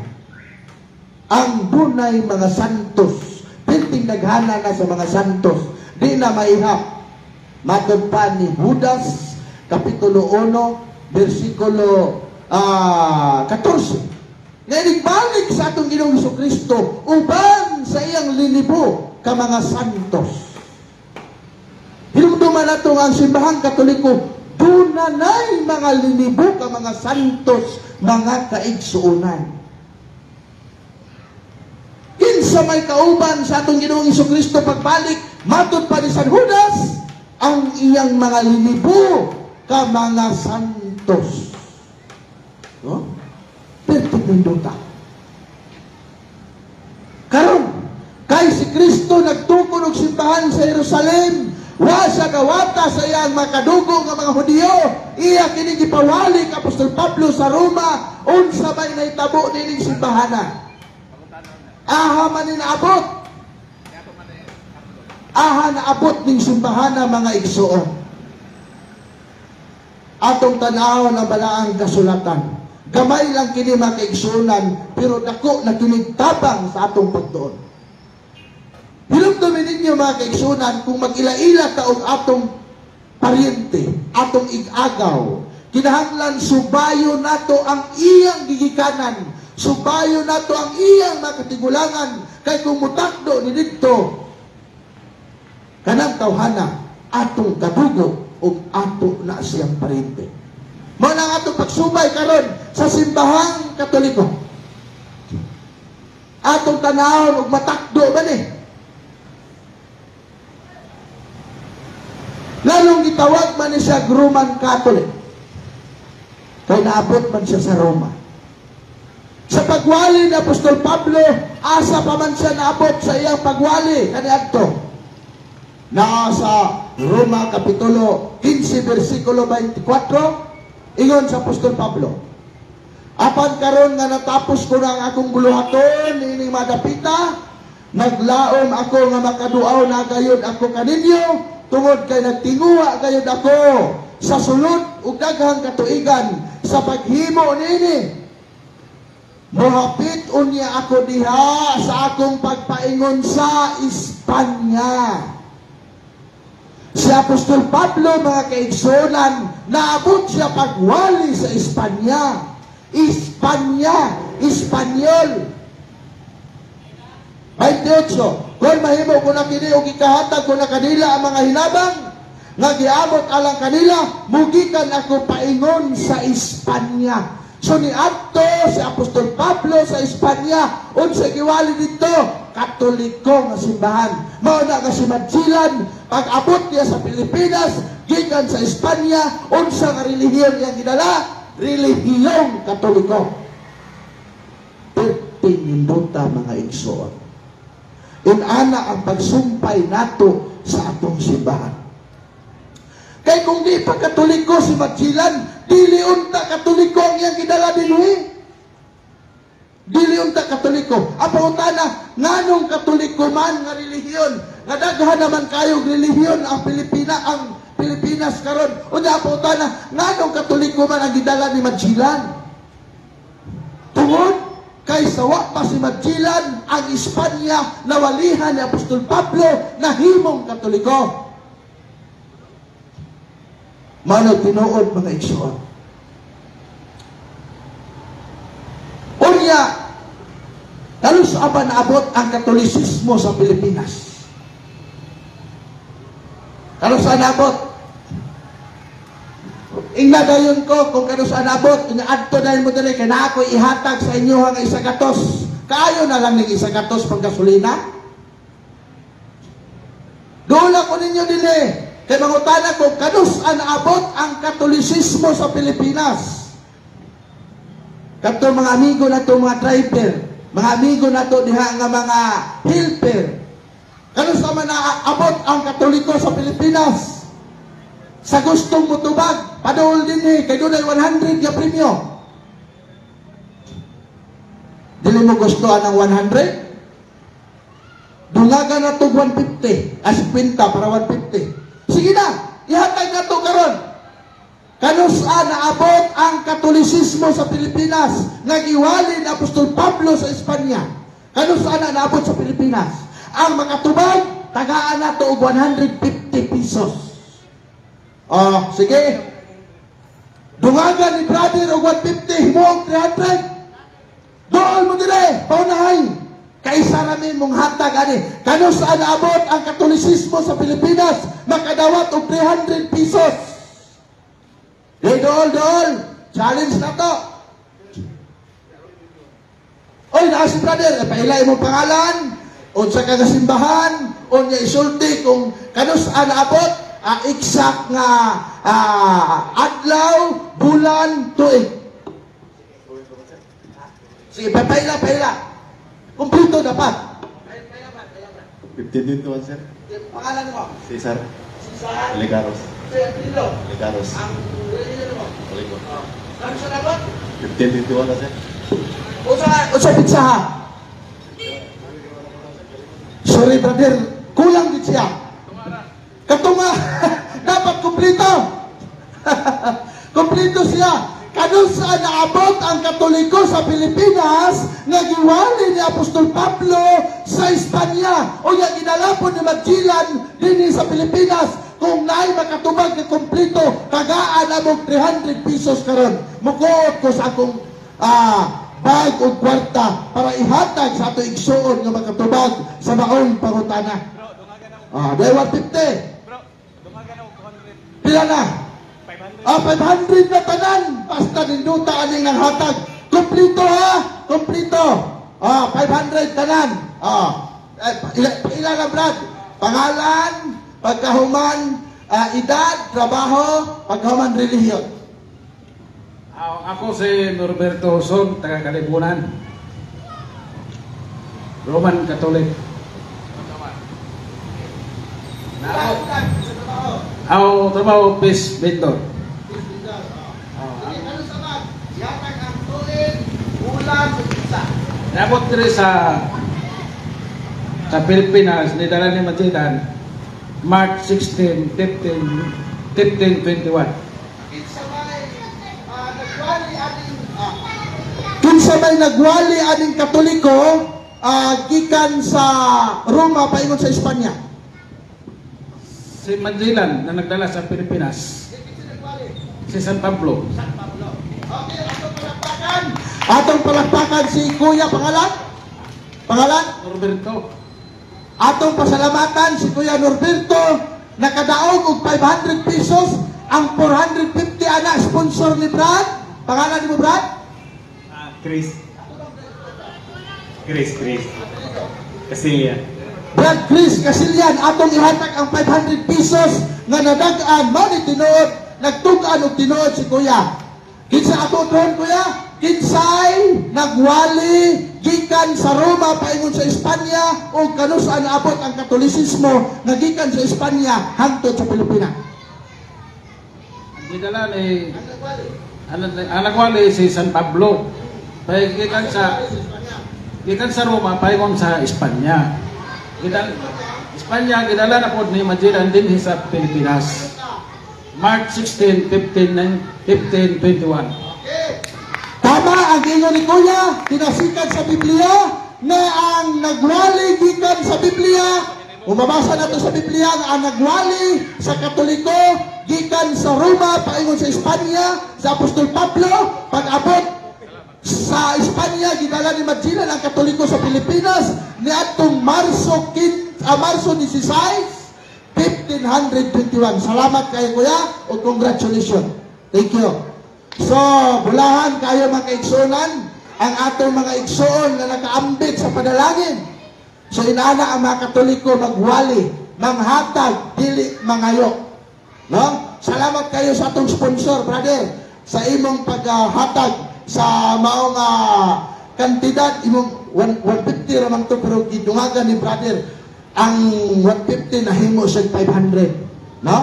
ang dunay mga santos. Pinting naghana na sa mga santos, di na maihap. Matod pa ni Judas Kapitulo 1 versikulo 14. Nga nagbalik sa atong Ginoong Jesucristo uban sa iyang linibo ka mga santos. Hinumduman nato ang simbahang Katoliko, dunanay mga linibo ka mga santos, mga kaigsuonan. Kinsa may kauban sa atong Ginoong Jesucristo pagbalik, matod pa ni San Judas, ang iyang mga linibo ka mga santos. No? Perti pinduta. Karon, kay si Kristo nagtukod og simbahan sa Jerusalem, wa sa gawata sa iyang makadugo nga mga Hudiyo, iya kini gipawali ka Apostol Pablo sa Roma, unsa may nahitabo nining simbahanan. Aha man ni naabot. Aha naabot ning simbahanan mga igsuon. Atong tan-aw na balaang kasulatan. Gamay lang kini mga kaigsunan, pero dako na kinigtabang sa atong pagtuon. Hilumdumin ninyo mga kaigsunan, kung mag-ila-ila taong atong paryente, atong igagaw, kinahanglan subayo nato ang iyang gigikanan, subayo nato ang iyang makatigulangan, kay kung mutakdo ni dito, kanang tawhana, atong kadugo, o ato na siyang paryente. Mao nang atong pagsubay karon sa simbahang Katoliko. Atong tanawon og matakdo ba ni? Lalong gitawag man ni siya Roman Catholic. Kay naabot man siya sa Roma. Sa pagwali ni Apostol Pablo, asa pa man siya naabot sa iyang pagwali kaniadto. Naa sa Roma Kapitulo 15, versikulo 24, ingon sa Apostol Pablo, apan karon nga natapos ko na ang akong buluhaton nining madapita, naglaom ako nga makaduaw na gayud ako kaninyo, tungod kay nagtinguha gayud ako sa sulod ug daghang katuigan sa paghimo nini. Mohapit unya ako diha sa akong pagpaingon sa Espanya. Si Apostol Pablo, mga kaigsunan, naabot siya pagwali sa Espanya. Espanya, Espanyol. 28. Kung mahimo ko na kini og ikahatag ko na kanila ang mga hinabang nga giabot alang kanila, mugikan ako paingon sa Espanya. So niadto si Apostol Pablo sa Espanya, unsa giwali dito? Katoliko nga simbahan. Mao na nga si Madjilan, pag-abot niya sa Pilipinas, gikan sa Espanya, unsa nga relihiyon niya gidala? Relihiyong Katoliko. Pertinginduta mga igsoon. Inana ang pagsumpay nato sa atong simbahan. Kay kung di pa Katoliko si Madjilan, dili unta Katoliko ang iyang gidala dinhi. Dili unta Katoliko. Apo utana, nganong Katoliko man nga relihiyon, nga daghan naman kayong relihiyon ang Pilipinas karon. Unya apo utana, nganong Katoliko man ang gidala ni Madjilan? Tungod kay sawa pa si Madjilan ang Espanya nawalihan ni Apostol Pablo na himong Katoliko. Mano tinuod mga igsoon. Unya, halos aba naabot ang Katolisismo sa Pilipinas. Halos naabot. Ingadayon ko kung halos naabot, adto na mo dali kay na ako ihatag sa inyo ang 100. Kaayo na lang ning 100 pang gasolina. Dula ko ninyo dili. Kaya mangutana ko, kanus naabot ang Katolisismo sa Pilipinas. Kato mga amigo na to, mga driver, mga amigo na to diha nga mga helper. Kanus naman naabot ang Katoliko sa Pilipinas. Sa gustong mutubag, padol din kay doon ay 100 ya premyo. Dili mo gustuhan ng 100? Dungagan na to 150, as 50 para 150. Sige na, ihatag na ito karon. Kanusa naabot ang Katolisismo sa Pilipinas, nagiwali ni Apostol Pablo sa Espanya. Kanusa na naabot sa Pilipinas. Ang makatubag, tagaan na ito og 150 pesos. Oh, sige. Dungagan ni brother og 150, mo 300. Doon mo dire, paunahay. Kaisa namin mong hatag ani. Kano saan naabot ang Katolisismo sa Pilipinas? Makadawat og 300 pesos. Hey, dool. Challenge na to. Oy, naasi brother, pailay mo pangalan, unsa ka simbahan, unya isulti kung kano saan naabot, exact nga adlaw, bulan, tuig. Sige, paila. Kumpleto dapat. 15 dito, sir. Pangalan mo? Cesar. Legaros. Legaros. Ang religion mo? Oligo. Kano sa dapat? 15 dito, sir. Usa pizza ha? Sorry brother, kulang din siya. Katunga, dapat kumpleto. Kumpleto siya. Kanun saan naabot ang Katoliko sa Pilipinas nga giwali ni Apostol Pablo sa Espanya o nga ginalapon ni Magellan dinhi sa Pilipinas kung naay makatubag nga kompleto tagaan among 300 pesos karon. Mukuot ko sa akong bag o kwarta para ihatag sa ato igsuon nga makatubag sa maong pangutana. Day 150. Pila na? 500 na tanan. Basta ninduta aning ng hatag. Kumplito ha? Kumplito. 500 tanan. Ila na Brad? Pangalan, pagkahuman, edad, trabaho, pagkahuman, relihiyon. Ako si Norberto Son, taga Kalibunan. Roman Catholic. Ako trabaho peace vendor. Ano sa mag? Yatag ang tuig, ulan, isa. Nabot diri sa Pilipinas, nidala ni Magellan, March 16, 15, 21. Kinsa may nagwali aning Katoliko gikan sa Roma paingon sa Espanya. Si Magellan na nagdala sa Pilipinas. Si San Pablo. Okay, atong palakpakan. Atong palakpakan si Kuya pangalan? Pangalan? Norberto. Atong pasalamatan si Kuya Norberto nakadaog og 500 pesos ang 450 ana sponsor ni Brad. Pangalan ni mo Brad? Chris. Casilia. Brad Chris Casillan, atong ihatag ang 500 pesos nga nadagaan mo ni tinuod, nagtugan og tinuod si Kuya. Kinsa ato doon Kuya? Kinsay nagwali gikan sa Roma paingon sa Espanya o kanus saan naabot ang Katolisismo nga gikan sa Espanya hangtod sa Pilipinas. Gidala ni ang nagwali si San Pablo. Gikan sa Roma paingon sa Espanya. Espanya gidala na pod ni Magellan din sa Pilipinas. March 16, 15, 21. Tama ang ingon ni Kuya, tinasikan sa Biblia na ang nagwali gikan sa Biblia. Umabasa na to sa Biblia nga ang nagwali sa Katoliko gikan sa Roma paingon sa Espanya sa Apostol Pablo pag-abot sa Espanya gidala ni Magellan ang Katoliko sa Pilipinas niadtong Marso 16, 1521. Salamat kayo Kuya o congratulations. Thank you. So, bulahan kayo mga kaigsunan ang atong mga igsuon na nakaambit sa panalangin. So, inaana ang mga Katoliko magwali, manghatag, dili mangayo. No? Salamat kayo sa atong sponsor, brother, sa imong paghatag sa maong kantidad imong 150 ramang to pero gidungagan ni brother ang 150 na himo sa 500 no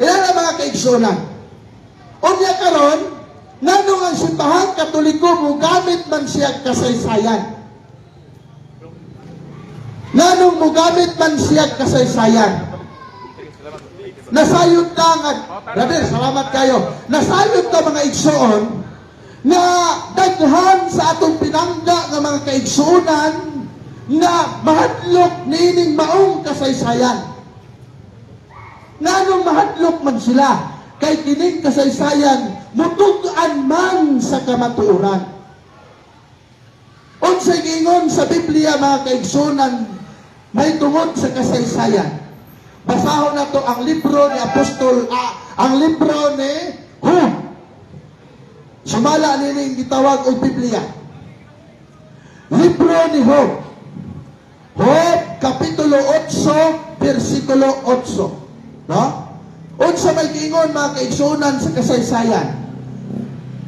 ilan ang mga kaigsunan unya karon nganong ang simbahan Katoliko mugamit man siya kasaysayan nganong mugamit man siya kasaysayan nasayod na nga brother salamat kayo nasayod na mga igsuon na daghan sa atong pinangga nga mga kaigsuonan na mahadlok nining maong kasaysayan. Nganong mahadlok man sila kay kining kasaysayan mutugan man sa kamatuoran. Unsay giingon sa Biblia mga kaigsuonan may tungod sa kasaysayan. Basahon nato ang libro ni Apostol ang libro ni Job. Sumala nining gitawag og Biblia. Libro ni Job. Job kapitulo 8 versikulo 8. No? Unsa may giingon mga kaigsuonan sa kasaysayan?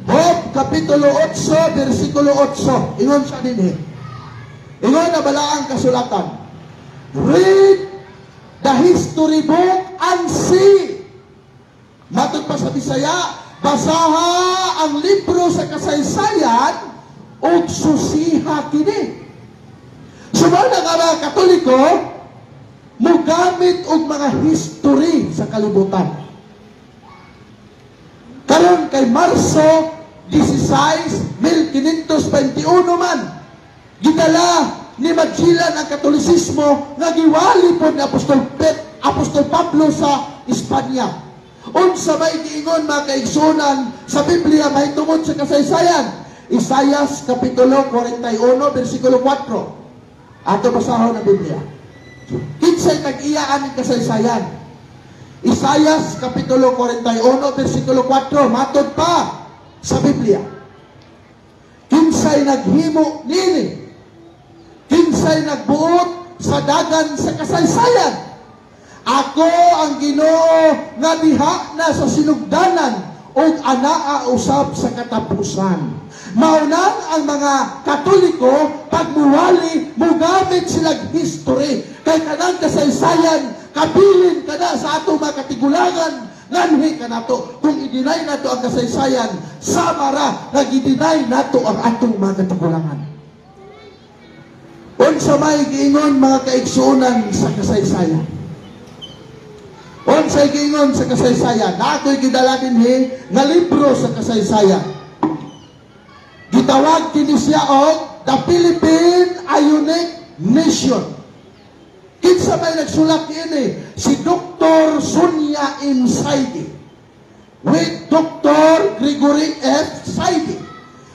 Job kapitulo 8 versikulo 8. Ingon sa dinhi. Ingon na balaang kasulatan. Read the history book and see. Matod pa sa Bisaya, basaha ang libro sa kasaysayan ug susiha kini. Sumala nga mga Katoliko, mugamit og mga history sa kalibutan. Karon kay Marso 16,521 man gidala ni Magellan ang Katolisismo nga giwali po ni Apostol Pablo sa Espanya. Unsa may giingon mga kaigsunan sa Biblia mahitungod sa kasaysayan? Isaias Kapitulo 41, versikulo 4. Ato basahon ang Biblia. Kinsay tag-iyaan ng kasaysayan? Isaias Kapitulo 41, versikulo 4. Matod pa sa Biblia. Kinsay naghimo nini? Kinsay nagbuot sa dagan sa kasaysayan? Ako ang Ginoo nga diha na sa sinugdanan ug anaa usab sa katapusan. Maunang ang mga Katoliko pagmuwali mugamit silang history kay kanang kasaysayan kabilin kana sa ato mga katigulangan nganhi kanato kung i-deny nato ang kasaysayan sama ra nag-i-deny nato ang atong mga katigulangan. Unsa may giingon mga kaigsuonan sa kasaysayan? Unsay giingon sa kasaysayan? Na ako'y gidala dinhi nga libro sa kasaysayan. Gitawag kini siya og The Philippine Ionic Nation. Kinsa may nagsulat ini? Si Dr. Sonia M. Saidi with Dr. Gregory F. Saidi.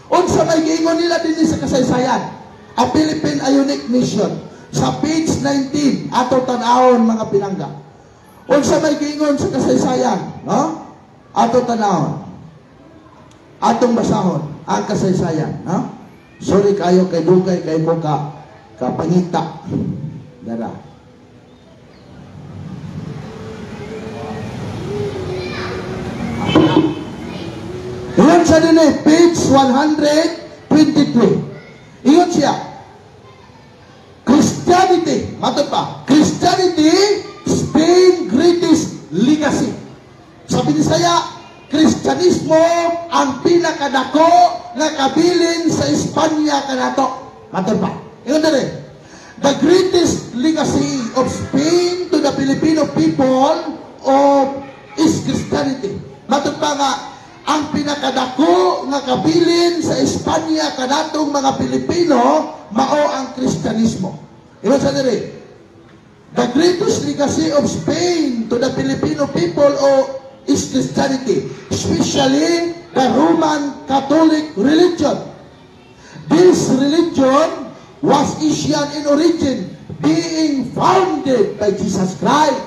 Unsa may giingon nila dinhi sa kasaysayan? A Philippine Ionic Nation. Sa page 19 ato tan-awon mga pinangga. Unsa may giingon sa kasaysayan, no? Ato tanawon. Atong basahon ang kasaysayan, no? Sorry kayo kay dugay kay mo kapangita. Dara. Iyon sa din page 123. Iyon siya. Christianity, matod pa. Christianity Spain greatest legacy. Sabi ni saya, Kristyanismo ang pinakadako nga kabilin sa Espanya kanato. Matod pa. Ingon na rin. The greatest legacy of Spain to the Filipino people is Christianity. Matod pa nga, ang pinakadako nga kabilin sa Espanya kanatong mga Pilipino mao ang Kristyanismo. Ingon sa rin. The greatest legacy of Spain to the Filipino people is Christianity, especially the Roman Catholic religion. This religion was Asian in origin, being founded by Jesus Christ.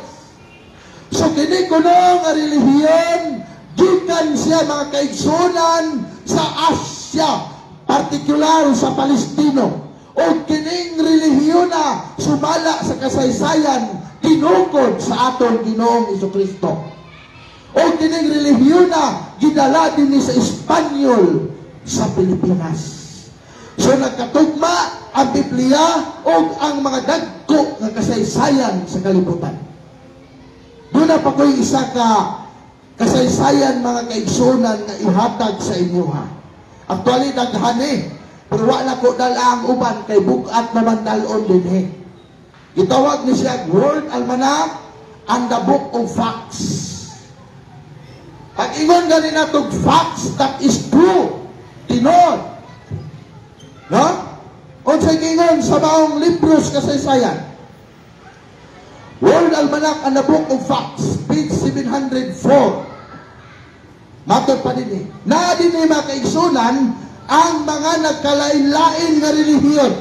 So kini kuno nga relihiyon, gikan siya mga kaigsunan sa Asia, partikular sa Palestino. O kining relihiyon na sumala sa kasaysayan tinukod sa atong Ginoong Jesucristo. O kining relihiyon na gidala din sa Espanyol sa Pilipinas. So nagkatugma ang Biblia o ang mga dagko ng kasaysayan sa kalibutan. Doon na pa ko'y isa ka kasaysayan mga kaigsunan na ihatag sa inyo ha. Actually daghani. Pero wala ko dalang uban kay bukat naman dalon din eh. Itawag ni siya World Almanac and the Book of Facts. Pag ingon ganin natong facts that is true, tinod. No? Unsay ingon sa maong libros kasaysayan. World Almanac and the Book of Facts, page 704. Matod pa din eh. Na din eh mga kaigsunan, ang mga nagkalain-lain nga relihiyon.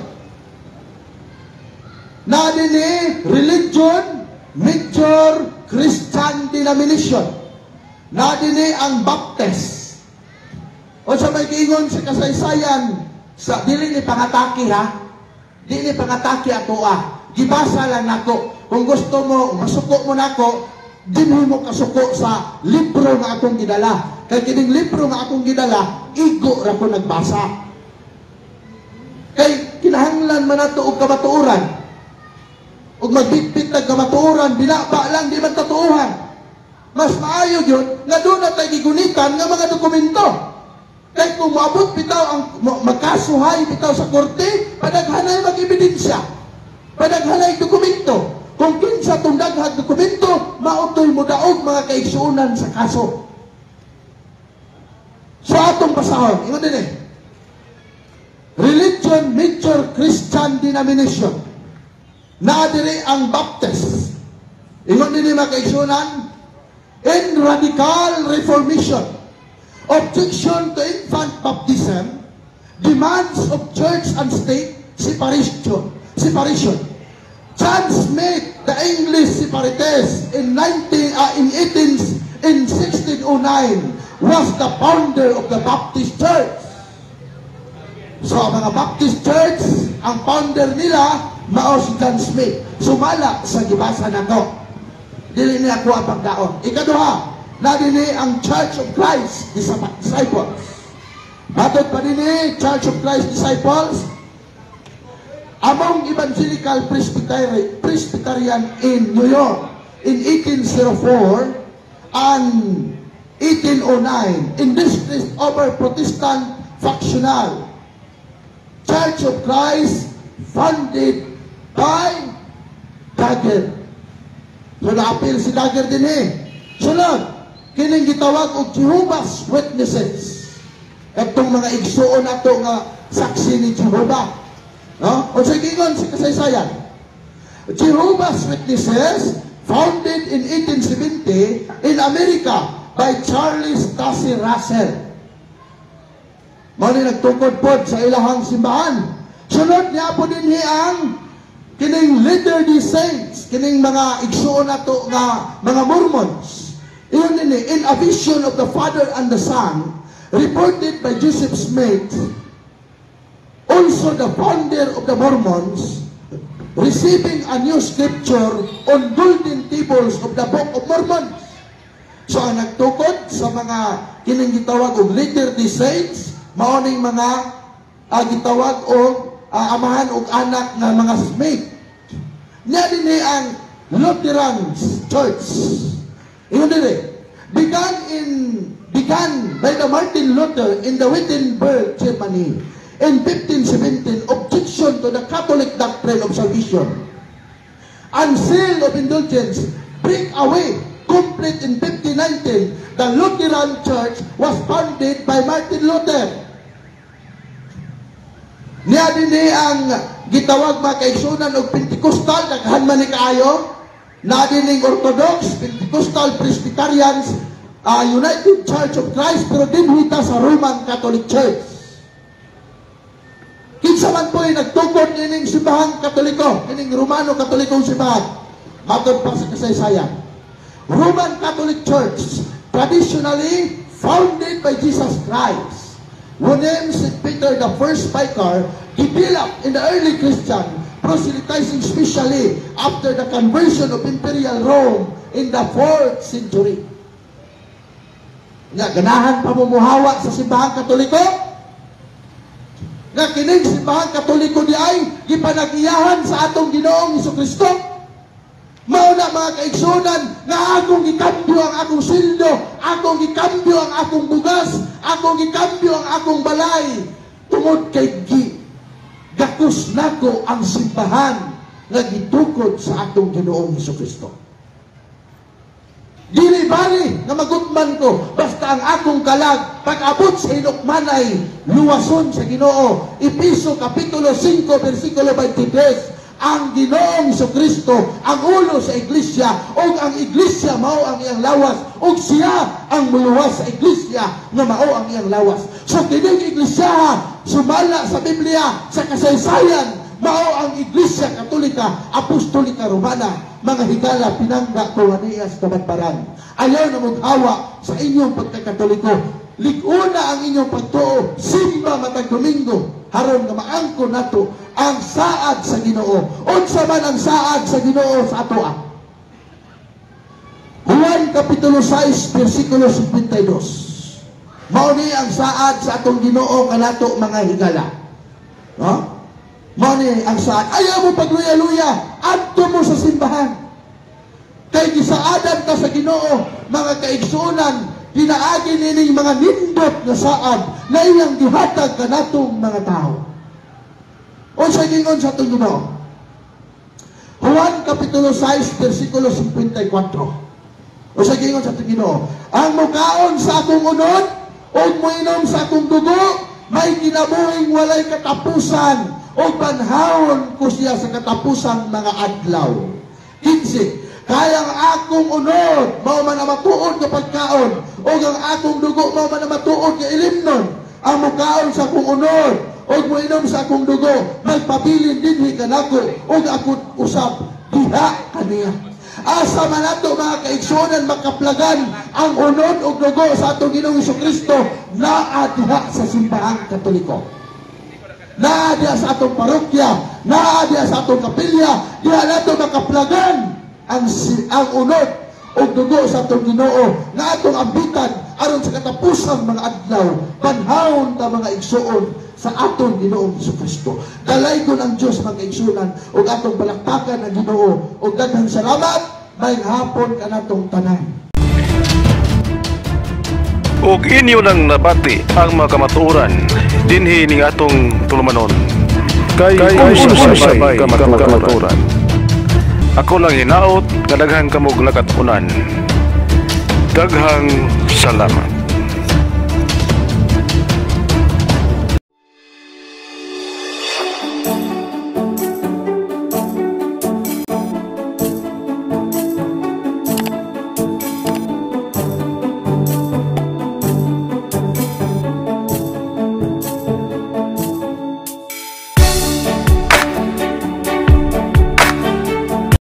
Na din religion, major Christian denomination. Na din ang Baptist. O sa may giingon sa kasaysayan, sa dili ni pangataki ha. Dili ni pangataki ato Gibasa lang nako. Kung gusto mo, masuko mo nako, dinhi mo kasuko sa libro nga akong gidala. Kaya kining libro nga akong gidala, igo ra ko nagbasa. Kay kinahanglan man nato og kamatuoran. Og magbitbit ng kamatuoran, binaba lang, di man tatuohan. Mas maayo yun, nga doon na tayo gigunitan ng mga dokumento. Kaya kung maabot bitaw ang magkasuhay bitaw sa korte, padaghanay mag-ebidensya. Padaghanay dokumento. Kung kinsa itong daghang dokumento, mautoy mo daog mga kaigsuunan sa kaso. So atong basahon, ingon din religion major Christian denomination. Naadiri ang Baptist. Ingon din mga kaigsunan, in radical reformation, objection to infant baptism, demands of church and state separation. John Smith, the English separatist, in 1609, was the founder of the Baptist Church. So, ang mga Baptist Church, ang founder nila, mao si John Smith. Sumala sa gibasa na to. Dili niya ako ang pagkaon. Ikaduha, na dini ang Church of Christ disciples. Matod pa dini, Church of Christ disciples, among Evangelical Presbyterian in New York in 1804 and 1809, in distress over Protestant factional. Church of Christ funded by Dagger. So na-appeal si Dagger din Sunod, kining gitawag og Jehovah's Witnesses. Itong mga igsuon nato nga saksi ni Jehovah. No? O sa gingon si kasaysayan, Jehovah's Witnesses, founded in 1870 in America by Charles Taze Russell. Mao ni nagtukod pod sa ilahang simbahan. Sunod niya po din ang kining Latter-day Saints, kining mga igsuon nato nga mga Mormons. Iyon din in A Vision of the Father and the Son, reported by Joseph Smith, also the founder of the Mormons, receiving a new scripture on golden tables of the Book of Mormon. So ang nagtukod sa mga kining gitawag og Latter-day Saints, mao ning mga gitawag og amahan og anak nga mga Smith. Nya dinhi ang Lutheran Church. Ingon diri, began by the Martin Luther in the Wittenberg, Germany in 1517, objection to the Catholic doctrine of salvation and sale of indulgence break away complete in 1519. The Lutheran Church was founded by Martin Luther. Niya din ang gitawag mga kaigsunan og Pentecostal, daghan man ni kaayo, na din Orthodox, Pentecostal, Presbyterians, United Church of Christ, pero din hita sa Roman Catholic Church. Kinsa man po nagtukod nining simbahang Katoliko, nining Romano Katolikong simbahan, matod pa sa kasaysayan. Roman Catholic Church, traditionally founded by Jesus Christ, who named St. Peter the first vicar, developed in the early Christian, proselytizing especially after the conversion of Imperial Rome in the 4th century. Nga ganahan pamumuhawa sa simbahang Katoliko, nga kining simbahang Katoliko di ay gipanag-iyahan sa atong Ginoong Hesukristo. Mao na mga kaigsunan nga akong gikambyo ang akong sildo, akong gikambyo ang akong bugas, akong gikambyo ang akong balay tungod kay gakos nako ang simbahan nga gitukod sa atong Ginoong Hesukristo. Dili bali nga magutman ko basta ang akong kalag pag-abot sa hinukmanay luwason sa Ginoo. Episo kapitulo 5 versikulo 23. Ang Ginoong Hesukristo ang ulo sa iglesia, o ang iglesia mao ang iyang lawas, o siya ang muluwas sa iglesia nga mao ang iyang lawas. So kining iglesia sumala sa Biblia sa kasaysayan, mao ang Iglesia Katolika, Apostolika Romana, mga higala pinangga ko niya sa kabatbaran. Ayaw na mag-awa sa inyong pagkakatoliko. Liguna ang inyong pagtuo, simba matag Domingo, haron nga maangko nato ang saad sa Ginoo. Unsa man ang saad sa Ginoo sa atoa? Juan kapitulo 6 versikulo 52. Mao ni ang saad sa atong Ginoo kanato mga higala. No? Mao ni ang saad. Ayaw mo pagluya-luya, adto mo sa simbahan. Kay gisaadan ka sa Ginoo, mga kaigsunan, pinaagi nining mga nindot na saad na iyang gihatag kanatong mga tao. Unsa gingon sa atong Ginoo? Juan kapitulo 6 versikulo 54. Unsa gingon sa atong Ginoo? Ang mukaon sa akong unod, ug moinom sa akong dugo, may kinabuhing walay katapusan, ug banhawon ko siya sa katapusang mga adlaw. 15. Kaya ang akong unod, mao man ang matuod nga pagkaon, o ang akong dugo, mao man ang matuod nga ilimnon, ang mukaon sa akong unod, o muinom sa akong dugo, magpabilin dinhi kanako, o akong usap, diha kaniya. Asa man ato mga kaigsunan makaplagan ang unod o dugo sa atong Ginoong Jesucristo, naa diha sa simbahang Katoliko. Naa diha sa atong parokya, naa diha sa atong kapilya, diha nato makaplagan ang unod o dugo sa atong Ginoo nga atong ambitan aron sa katapusang mga adlaw, banhawon ta mga igsuon sa atong Ginoong Jesucristo. Dalaygon ang Dios mga igsunan ug atong balaktakan ang Ginoo ug daghang salamat mayng hapon kanatong tanan. Ug inyo nang nabati ang mga kamatuoran dinhi ning atong tulumanon. Kay usay-sabay kamatuoran. Ako lang hinaot nga daghang kamog lakatunan. Daghang salamat.